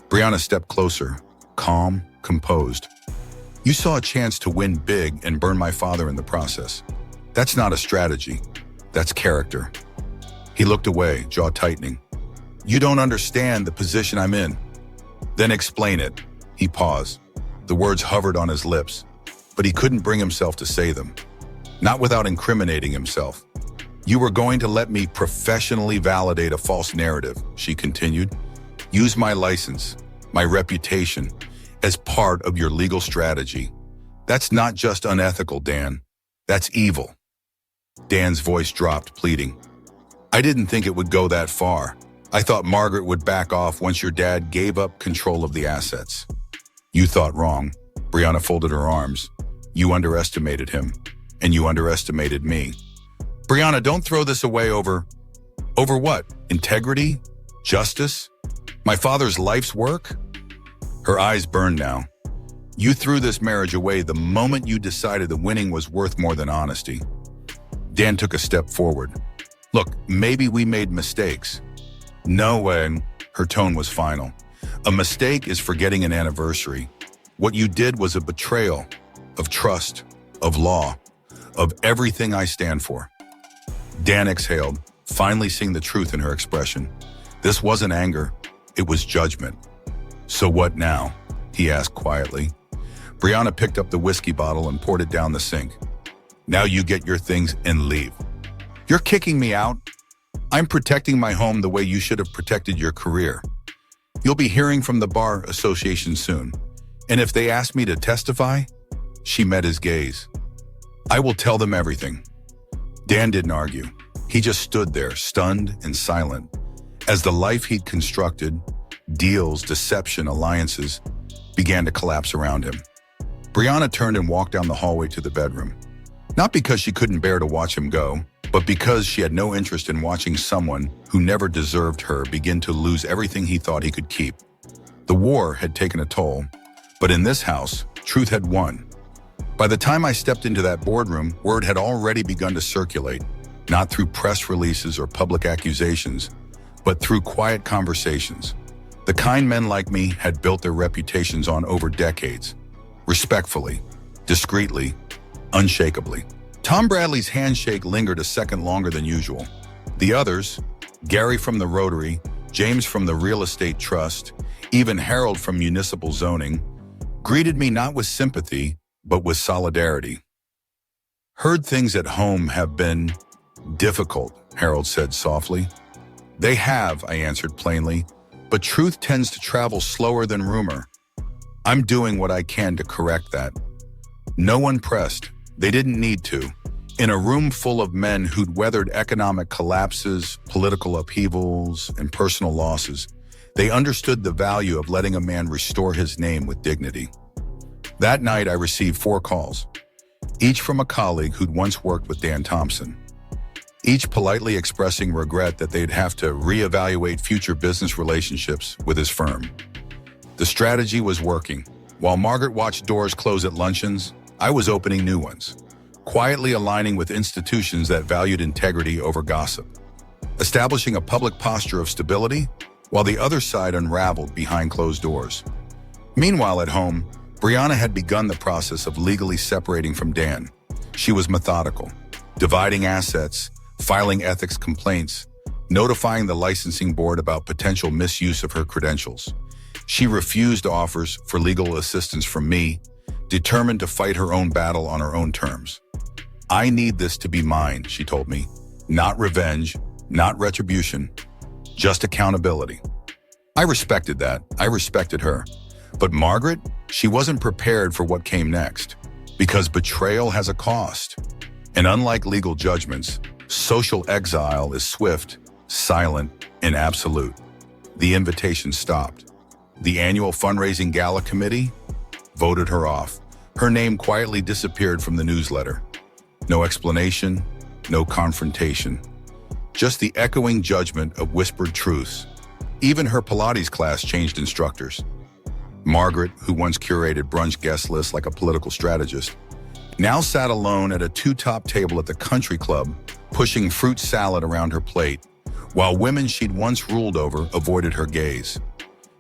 Brianna stepped closer, calm, composed. You saw a chance to win big and burn my father in the process. That's not a strategy. That's character. He looked away, jaw tightening. You don't understand the position I'm in. Then explain it. He paused. The words hovered on his lips, but he couldn't bring himself to say them. Not without incriminating himself. You were going to let me professionally validate a false narrative, she continued. Use my license, my reputation, as part of your legal strategy. That's not just unethical, Dan. That's evil. Dan's voice dropped, pleading. I didn't think it would go that far. I thought Margaret would back off once your dad gave up control of the assets. You thought wrong. Brianna folded her arms. You underestimated him, and you underestimated me. Brianna, don't throw this away over what? Integrity? Justice? My father's life's work? Her eyes burned now. You threw this marriage away the moment you decided that winning was worth more than honesty. Dan took a step forward. Look, maybe we made mistakes. No way. Her tone was final. A mistake is forgetting an anniversary. What you did was a betrayal of trust, of law, of everything I stand for. Dan exhaled, finally seeing the truth in her expression. This wasn't anger, it was judgment. So what now? He asked quietly. Brianna picked up the whiskey bottle and poured it down the sink. Now you get your things and leave. You're kicking me out? I'm protecting my home the way you should have protected your career. You'll be hearing from the Bar Association soon. And if they ask me to testify, she met his gaze. I will tell them everything. Dan didn't argue. He just stood there, stunned and silent, as the life he'd constructed, deals, deception, alliances, began to collapse around him. Brianna turned and walked down the hallway to the bedroom. Not because she couldn't bear to watch him go, but because she had no interest in watching someone who never deserved her begin to lose everything he thought he could keep. The war had taken a toll, but in this house, truth had won. By the time I stepped into that boardroom, word had already begun to circulate, not through press releases or public accusations, but through quiet conversations. The kind men like me had built their reputations on over decades, respectfully, discreetly, unshakably. Tom Bradley's handshake lingered a second longer than usual. The others, Gary from the Rotary, James from the Real Estate Trust, even Harold from Municipal Zoning, greeted me not with sympathy, but with solidarity. Heard things at home have been difficult, Harold said softly. They have, I answered plainly, but truth tends to travel slower than rumor. I'm doing what I can to correct that. No one pressed. They didn't need to. In a room full of men who'd weathered economic collapses, political upheavals, and personal losses, they understood the value of letting a man restore his name with dignity. That night, I received 4 calls, each from a colleague who'd once worked with Dan Thompson, each politely expressing regret that they'd have to reevaluate future business relationships with his firm. The strategy was working. While Margaret watched doors close at luncheons, I was opening new ones, quietly aligning with institutions that valued integrity over gossip, establishing a public posture of stability while the other side unraveled behind closed doors. Meanwhile, at home, Brianna had begun the process of legally separating from Dan. She was methodical, dividing assets, filing ethics complaints, notifying the licensing board about potential misuse of her credentials. She refused offers for legal assistance from me, determined to fight her own battle on her own terms. I need this to be mine, she told me. Not revenge, not retribution, just accountability. I respected that. I respected her. But Margaret, she wasn't prepared for what came next, because betrayal has a cost. And unlike legal judgments, social exile is swift, silent, and absolute. The invitation stopped. The annual fundraising gala committee voted her off. Her name quietly disappeared from the newsletter. No explanation, no confrontation. Just the echoing judgment of whispered truths. Even her Pilates class changed instructors. Margaret, who once curated brunch guest lists like a political strategist, now sat alone at a 2-top table at the country club, pushing fruit salad around her plate, while women she'd once ruled over avoided her gaze.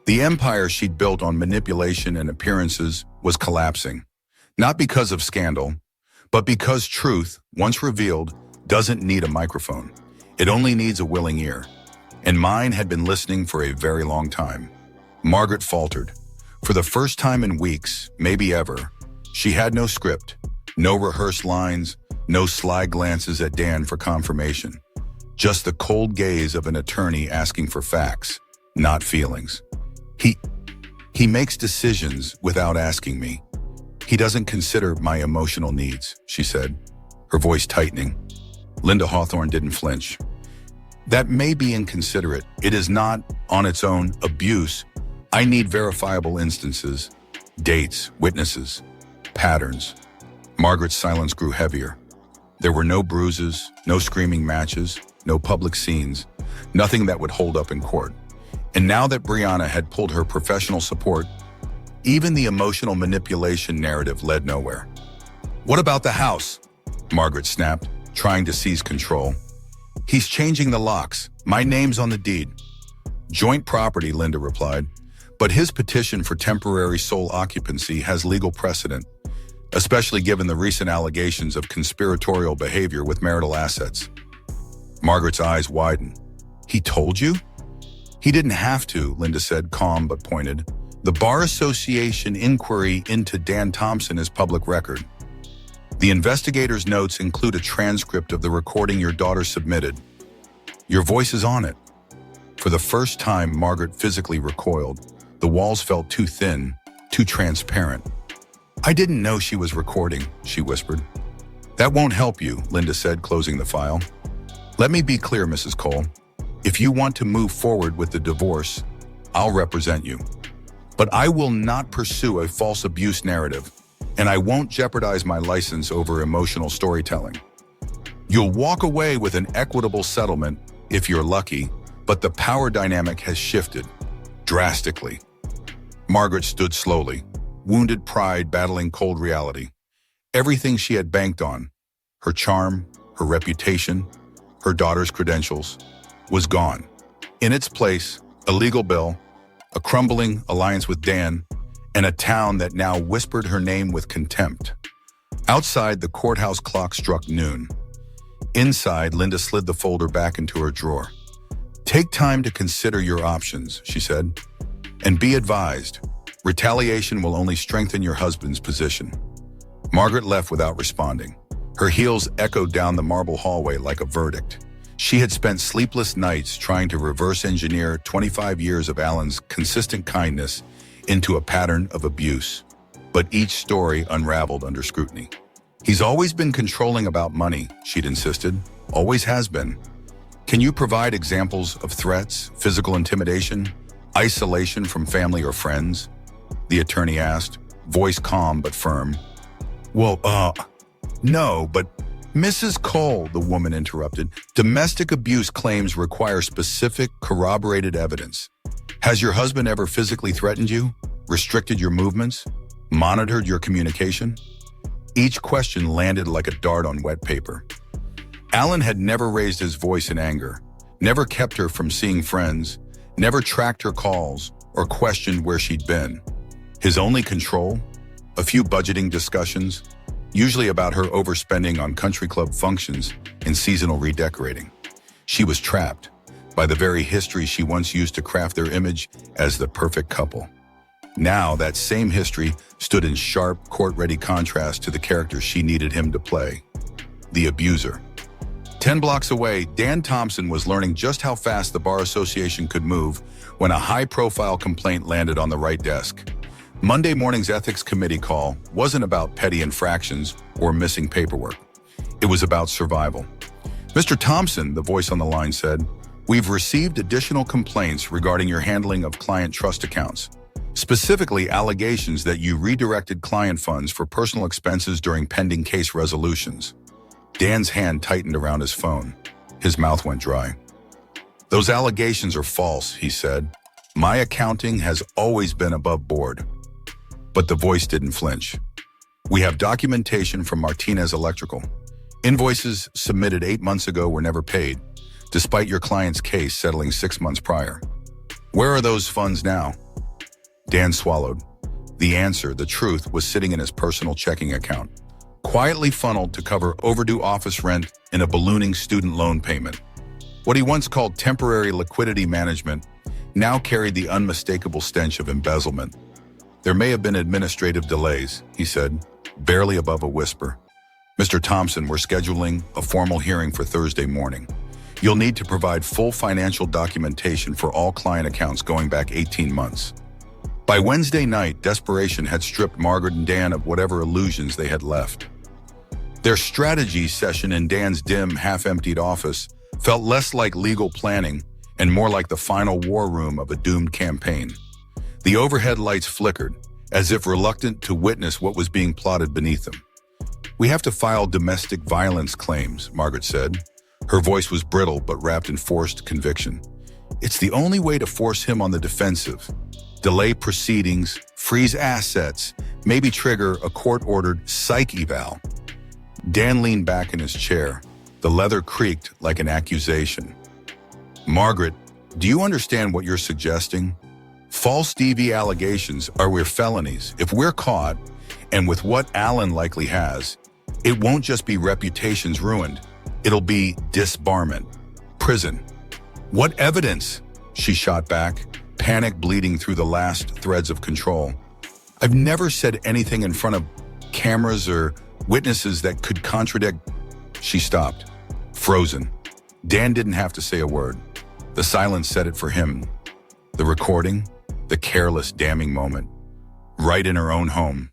The empire she'd built on manipulation and appearances was collapsing, not because of scandal, but because truth, once revealed, doesn't need a microphone. It only needs a willing ear. And mine had been listening for a very long time. Margaret faltered. For the first time in weeks, maybe ever, she had no script, no rehearsed lines, no sly glances at Dan for confirmation. Just the cold gaze of an attorney asking for facts, not feelings. He makes decisions without asking me. He doesn't consider my emotional needs, she said, her voice tightening. Linda Hawthorne didn't flinch. That may be inconsiderate. It is not, on its own, abuse. I need verifiable instances, dates, witnesses, patterns. Margaret's silence grew heavier. There were no bruises, no screaming matches, no public scenes, nothing that would hold up in court. And now that Brianna had pulled her professional support, even the emotional manipulation narrative led nowhere. What about the house? Margaret snapped, trying to seize control. He's changing the locks. My name's on the deed. Joint property, Linda replied, but his petition for temporary sole occupancy has legal precedent, especially given the recent allegations of conspiratorial behavior with marital assets. Margaret's eyes widened. He told you? He didn't have to, Linda said, calm but pointed. The Bar Association inquiry into Dan Thompson is public record. The investigator's notes include a transcript of the recording your daughter submitted. Your voice is on it. For the first time, Margaret physically recoiled. The walls felt too thin, too transparent. I didn't know she was recording, she whispered. That won't help you, Linda said, closing the file. Let me be clear, Mrs. Cole. If you want to move forward with the divorce, I'll represent you. But I will not pursue a false abuse narrative, and I won't jeopardize my license over emotional storytelling. You'll walk away with an equitable settlement if you're lucky, but the power dynamic has shifted drastically. Margaret stood slowly, wounded pride battling cold reality. Everything she had banked on, her charm, her reputation, her daughter's credentials, was gone. In its place, a legal bill, a crumbling alliance with Dan, and a town that now whispered her name with contempt. Outside, the courthouse clock struck noon. Inside, Linda slid the folder back into her drawer. Take time to consider your options, she said. And be advised, retaliation will only strengthen your husband's position. Margaret left without responding. Her heels echoed down the marble hallway like a verdict. She had spent sleepless nights trying to reverse engineer 25 years of Alan's consistent kindness into a pattern of abuse. But each story unraveled under scrutiny. He's always been controlling about money, she'd insisted. Always has been. Can you provide examples of threats, physical intimidation, isolation from family or friends? The attorney asked, voice calm but firm. Well, no, but Mrs. Cole, the woman interrupted, domestic abuse claims require specific, corroborated evidence. Has your husband ever physically threatened you, restricted your movements, monitored your communication? Each question landed like a dart on wet paper. Alan had never raised his voice in anger, never kept her from seeing friends, never tracked her calls or questioned where she'd been. His only control? A few budgeting discussions, usually about her overspending on country club functions and seasonal redecorating. She was trapped by the very history she once used to craft their image as the perfect couple. Now, that same history stood in sharp, court-ready contrast to the character she needed him to play, the abuser. 10 blocks away, Dan Thompson was learning just how fast the Bar Association could move when a high-profile complaint landed on the right desk. Monday morning's ethics committee call wasn't about petty infractions or missing paperwork. It was about survival. Mr. Thompson, the voice on the line said, we've received additional complaints regarding your handling of client trust accounts, specifically allegations that you redirected client funds for personal expenses during pending case resolutions. Dan's hand tightened around his phone. His mouth went dry. Those allegations are false, he said. My accounting has always been above board. But the voice didn't flinch. We have documentation from Martinez Electrical. Invoices submitted 8 months ago were never paid, despite your client's case settling 6 months prior. Where are those funds now? Dan swallowed. The answer, the truth, was sitting in his personal checking account, quietly funneled to cover overdue office rent and a ballooning student loan payment. What he once called temporary liquidity management now carried the unmistakable stench of embezzlement. "There may have been administrative delays," he said, barely above a whisper. "Mr. Thompson, we're scheduling a formal hearing for Thursday morning. You'll need to provide full financial documentation for all client accounts going back 18 months. By Wednesday night, desperation had stripped Margaret and Dan of whatever illusions they had left. Their strategy session in Dan's dim, half-emptied office felt less like legal planning and more like the final war room of a doomed campaign. The overhead lights flickered, as if reluctant to witness what was being plotted beneath them. "We have to file domestic violence claims," Margaret said. Her voice was brittle but wrapped in forced conviction. "It's the only way to force him on the defensive. Delay proceedings, freeze assets, maybe trigger a court-ordered psych eval." Dan leaned back in his chair. The leather creaked like an accusation. "Margaret, do you understand what you're suggesting? False DV allegations are felonies. If we're caught, and with what Alan likely has, it won't just be reputations ruined. It'll be disbarment, prison." "What evidence?" she shot back, panic bleeding through the last threads of control. "I've never said anything in front of cameras or witnesses that could contradict." She stopped, frozen. Dan didn't have to say a word. The silence said it for him. The recording, the careless, damning moment. Right in her own home.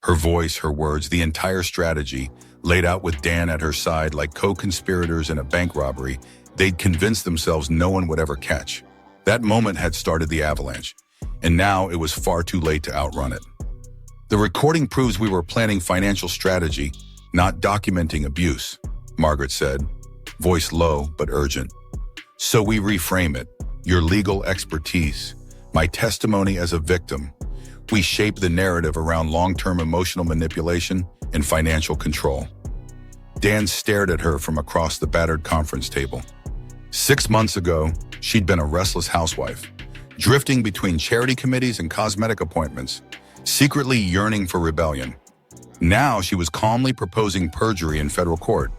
Her voice, her words, the entire strategy, laid out with Dan at her side like co-conspirators in a bank robbery they'd convinced themselves no one would ever catch. That moment had started the avalanche, and now it was far too late to outrun it. "The recording proves we were planning financial strategy, not documenting abuse," Margaret said, voice low but urgent. "So we reframe it. Your legal expertise, my testimony as a victim. We shape the narrative around long-term emotional manipulation and financial control." Dan stared at her from across the battered conference table. 6 months ago, she'd been a restless housewife, drifting between charity committees and cosmetic appointments, secretly yearning for rebellion. Now she was calmly proposing perjury in federal court,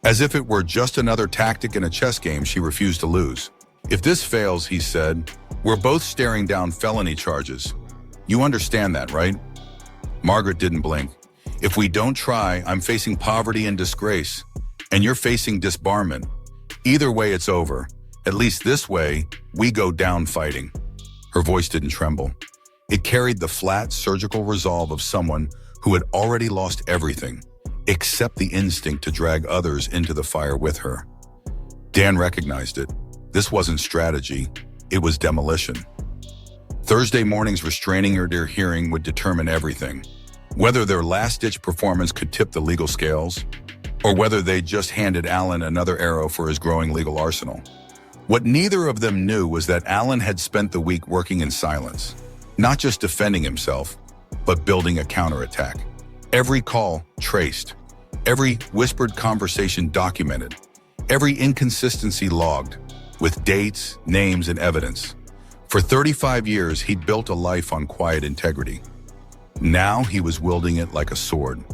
as if it were just another tactic in a chess game she refused to lose. "If this fails," he said, "we're both staring down felony charges. You understand that, right?" Margaret didn't blink. "If we don't try, I'm facing poverty and disgrace, and you're facing disbarment. Either way, it's over. At least this way, we go down fighting." Her voice didn't tremble. It carried the flat, surgical resolve of someone who had already lost everything, except the instinct to drag others into the fire with her. Dan recognized it. This wasn't strategy, it was demolition. Thursday morning's restraining order hearing would determine everything. Whether their last-ditch performance could tip the legal scales, or whether they just handed Alan another arrow for his growing legal arsenal. What neither of them knew was that Alan had spent the week working in silence, not just defending himself, but building a counterattack. Every call traced, every whispered conversation documented, every inconsistency logged, with dates, names, and evidence. For 35 years, he'd built a life on quiet integrity. Now he was wielding it like a sword.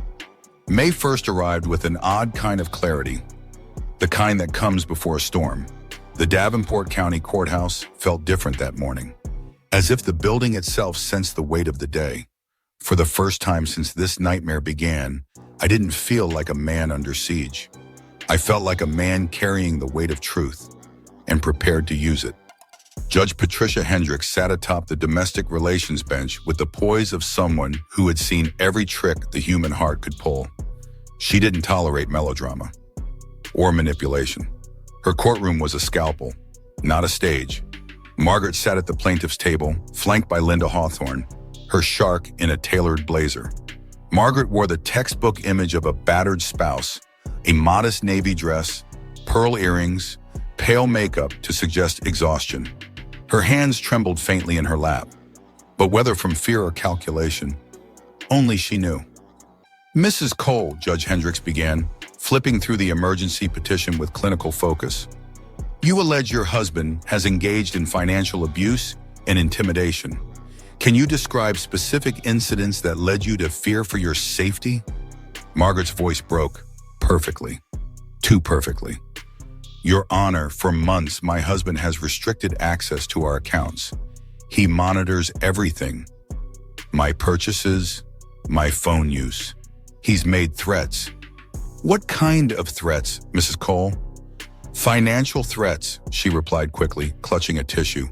May 1st arrived with an odd kind of clarity, the kind that comes before a storm. The Davenport County Courthouse felt different that morning, as if the building itself sensed the weight of the day. For the first time since this nightmare began, I didn't feel like a man under siege. I felt like a man carrying the weight of truth and prepared to use it. Judge Patricia Hendricks sat atop the domestic relations bench with the poise of someone who had seen every trick the human heart could pull. She didn't tolerate melodrama or manipulation. Her courtroom was a scalpel, not a stage. Margaret sat at the plaintiff's table, flanked by Linda Hawthorne, her shark in a tailored blazer. Margaret wore the textbook image of a battered spouse, a modest navy dress, pearl earrings, pale makeup to suggest exhaustion. Her hands trembled faintly in her lap, but whether from fear or calculation, only she knew. "Mrs. Cole," Judge Hendricks began, flipping through the emergency petition with clinical focus. "You allege your husband has engaged in financial abuse and intimidation. Can you describe specific incidents that led you to fear for your safety?" Margaret's voice broke perfectly, too perfectly. Your Honor, for months, my husband has restricted access to our accounts. He monitors everything. My purchases, my phone use. He's made threats. What kind of threats, Mrs. Cole? Financial threats, she replied quickly, clutching a tissue.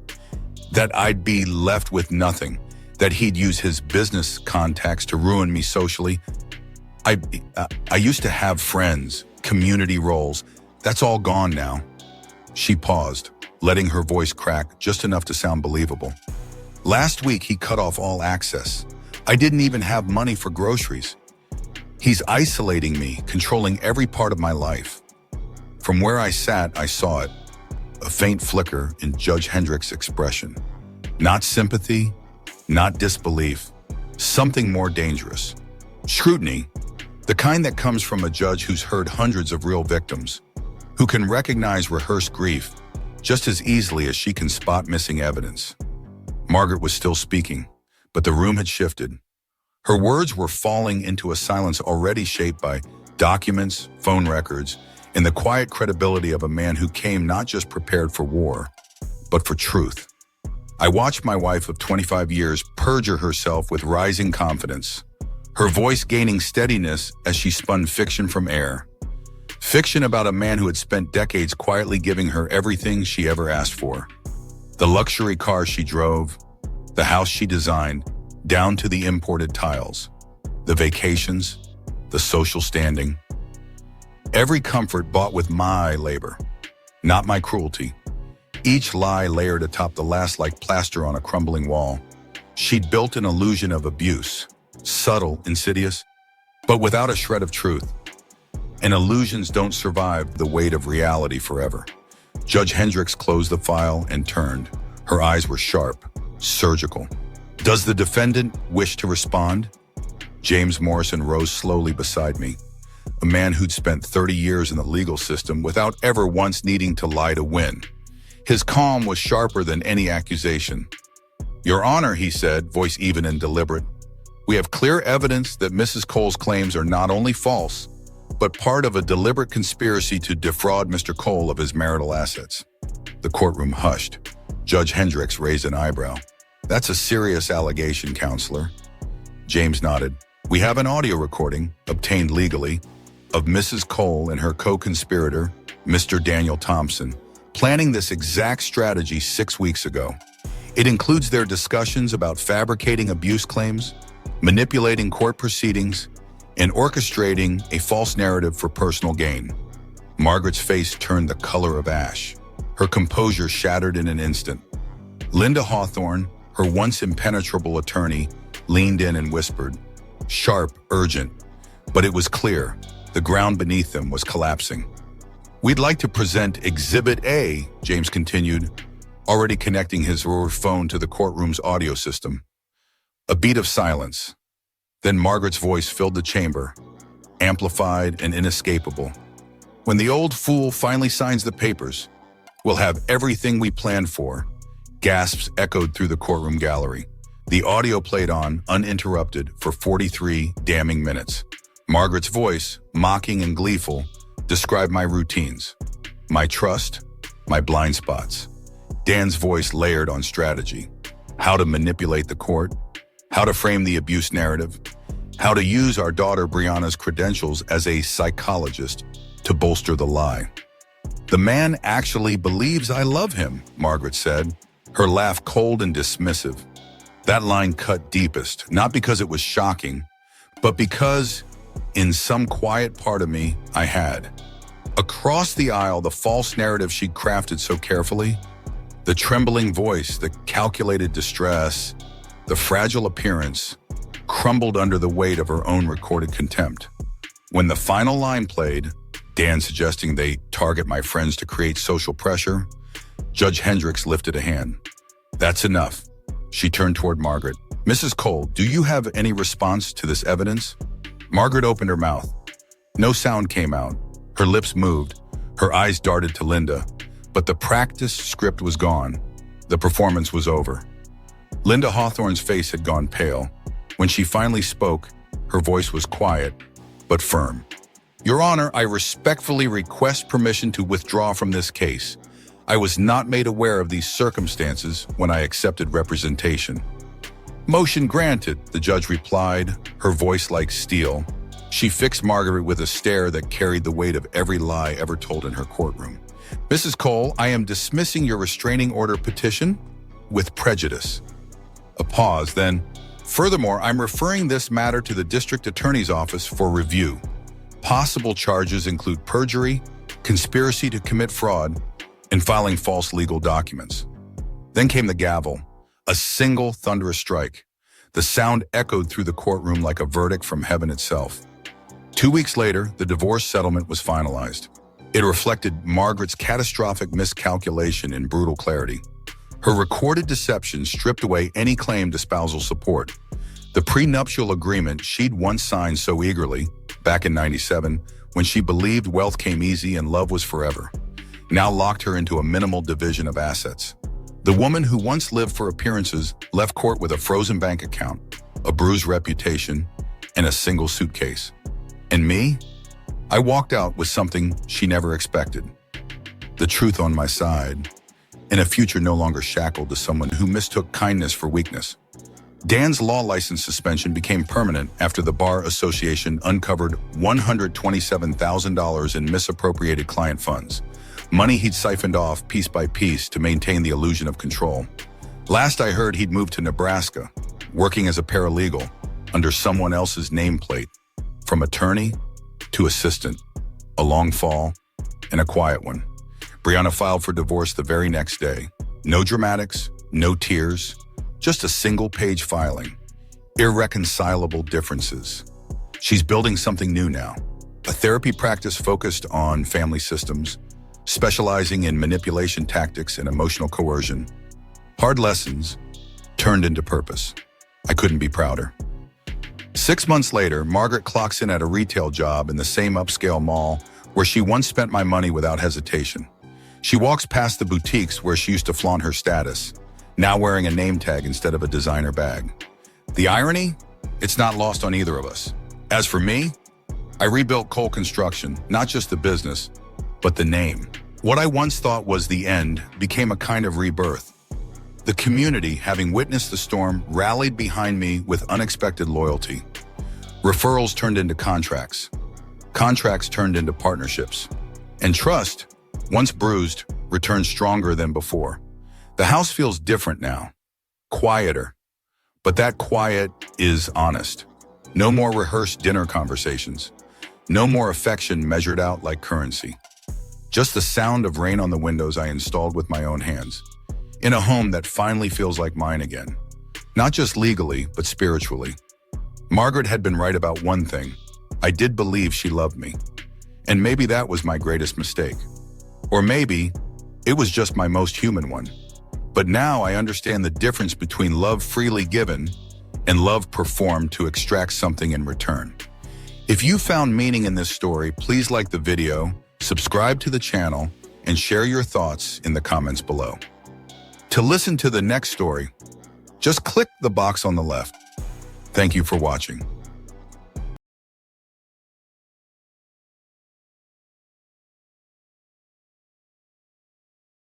That I'd be left with nothing. That he'd use his business contacts to ruin me socially. I used to have friends, community roles. That's all gone now. She paused, letting her voice crack just enough to sound believable. Last week, he cut off all access. I didn't even have money for groceries. He's isolating me, controlling every part of my life. From where I sat, I saw it, a faint flicker in Judge Hendrick's expression. Not sympathy, not disbelief, something more dangerous. Scrutiny, the kind that comes from a judge who's heard hundreds of real victims, who can recognize rehearsed grief just as easily as she can spot missing evidence. Margaret was still speaking, but the room had shifted. Her words were falling into a silence already shaped by documents, phone records, and the quiet credibility of a man who came not just prepared for war, but for truth. I watched my wife of 25 years perjure herself with rising confidence, her voice gaining steadiness as she spun fiction from air. Fiction about a man who had spent decades quietly giving her everything she ever asked for. The luxury car she drove, the house she designed, down to the imported tiles, the vacations, the social standing. Every comfort bought with my labor, not my cruelty. Each lie layered atop the last like plaster on a crumbling wall. She'd built an illusion of abuse, subtle, insidious, but without a shred of truth. And illusions don't survive the weight of reality forever. Judge Hendricks closed the file and turned. Her eyes were sharp, surgical. Does the defendant wish to respond? James Morrison rose slowly beside me, a man who'd spent 30 years in the legal system without ever once needing to lie to win. His calm was sharper than any accusation. Your Honor, he said, voice even and deliberate, we have clear evidence that Mrs. Cole's claims are not only false, but part of a deliberate conspiracy to defraud Mr. Cole of his marital assets. The courtroom hushed. Judge Hendricks raised an eyebrow. That's a serious allegation, counselor. James nodded. We have an audio recording, obtained legally, of Mrs. Cole and her co-conspirator, Mr. Daniel Thompson, planning this exact strategy 6 weeks ago. It includes their discussions about fabricating abuse claims, manipulating court proceedings, and orchestrating a false narrative for personal gain. Margaret's face turned the color of ash. Her composure shattered in an instant. Linda Hawthorne, her once impenetrable attorney, leaned in and whispered, sharp, urgent, but it was clear. The ground beneath them was collapsing. We'd like to present Exhibit A, James continued, already connecting his phone to the courtroom's audio system. A beat of silence. Then Margaret's voice filled the chamber, amplified and inescapable. When the old fool finally signs the papers, we'll have everything we planned for. Gasps echoed through the courtroom gallery. The audio played on, uninterrupted, for 43 damning minutes. Margaret's voice, mocking and gleeful, described my routines, my trust, my blind spots. Dan's voice layered on strategy, how to manipulate the court, how to frame the abuse narrative, how to use our daughter Brianna's credentials as a psychologist to bolster the lie. The man actually believes I love him, Margaret said, her laugh cold and dismissive. That line cut deepest, not because it was shocking, but because, in some quiet part of me, I had. Across the aisle, the false narrative she'd crafted so carefully, the trembling voice, the calculated distress, the fragile appearance, crumbled under the weight of her own recorded contempt. When the final line played, Dan suggesting they target my friends to create social pressure, Judge Hendricks lifted a hand. That's enough. She turned toward Margaret. Mrs. Cole, do you have any response to this evidence? Margaret opened her mouth. No sound came out. Her lips moved. Her eyes darted to Linda. But the practiced script was gone. The performance was over. Linda Hawthorne's face had gone pale. When she finally spoke, her voice was quiet, but firm. Your Honor, I respectfully request permission to withdraw from this case. I was not made aware of these circumstances when I accepted representation. Motion granted, the judge replied, her voice like steel. She fixed Margaret with a stare that carried the weight of every lie ever told in her courtroom. Mrs. Cole, I am dismissing your restraining order petition with prejudice. A pause, then, furthermore, I'm referring this matter to the district attorney's office for review. Possible charges include perjury, conspiracy to commit fraud, and filing false legal documents. Then came the gavel, a single thunderous strike. The sound echoed through the courtroom like a verdict from heaven itself. 2 weeks later, the divorce settlement was finalized. It reflected Margaret's catastrophic miscalculation in brutal clarity. Her recorded deception stripped away any claim to spousal support. The prenuptial agreement she'd once signed so eagerly, back in '97, when she believed wealth came easy and love was forever, now locked her into a minimal division of assets. The woman who once lived for appearances left court with a frozen bank account, a bruised reputation, and a single suitcase. And me? I walked out with something she never expected. The truth on my side, and a future no longer shackled to someone who mistook kindness for weakness. Dan's law license suspension became permanent after the Bar Association uncovered $127,000 in misappropriated client funds, money he'd siphoned off piece by piece to maintain the illusion of control. Last I heard, he'd moved to Nebraska, working as a paralegal under someone else's nameplate. From attorney to assistant, a long fall and a quiet one. Brianna filed for divorce the very next day. No dramatics, no tears, just a single-page filing. Irreconcilable differences. She's building something new now, a therapy practice focused on family systems, specializing in manipulation tactics and emotional coercion. Hard lessons turned into purpose. I couldn't be prouder. 6 months later, Margaret clocks in at a retail job in the same upscale mall where she once spent my money without hesitation. She walks past the boutiques where she used to flaunt her status, now wearing a name tag instead of a designer bag. The irony? It's not lost on either of us. As for me, I rebuilt Cole Construction, not just the business, but the name. What I once thought was the end became a kind of rebirth. The community, having witnessed the storm, rallied behind me with unexpected loyalty. Referrals turned into contracts. Contracts turned into partnerships. And trust, once bruised, returned stronger than before. The house feels different now, quieter. But that quiet is honest. No more rehearsed dinner conversations. No more affection measured out like currency. Just the sound of rain on the windows I installed with my own hands. In a home that finally feels like mine again. Not just legally, but spiritually. Margaret had been right about one thing. I did believe she loved me. And maybe that was my greatest mistake. Or maybe it was just my most human one. But now I understand the difference between love freely given and love performed to extract something in return. If you found meaning in this story, please like the video, subscribe to the channel, and share your thoughts in the comments below. To listen to the next story, just click the box on the left. Thank you for watching.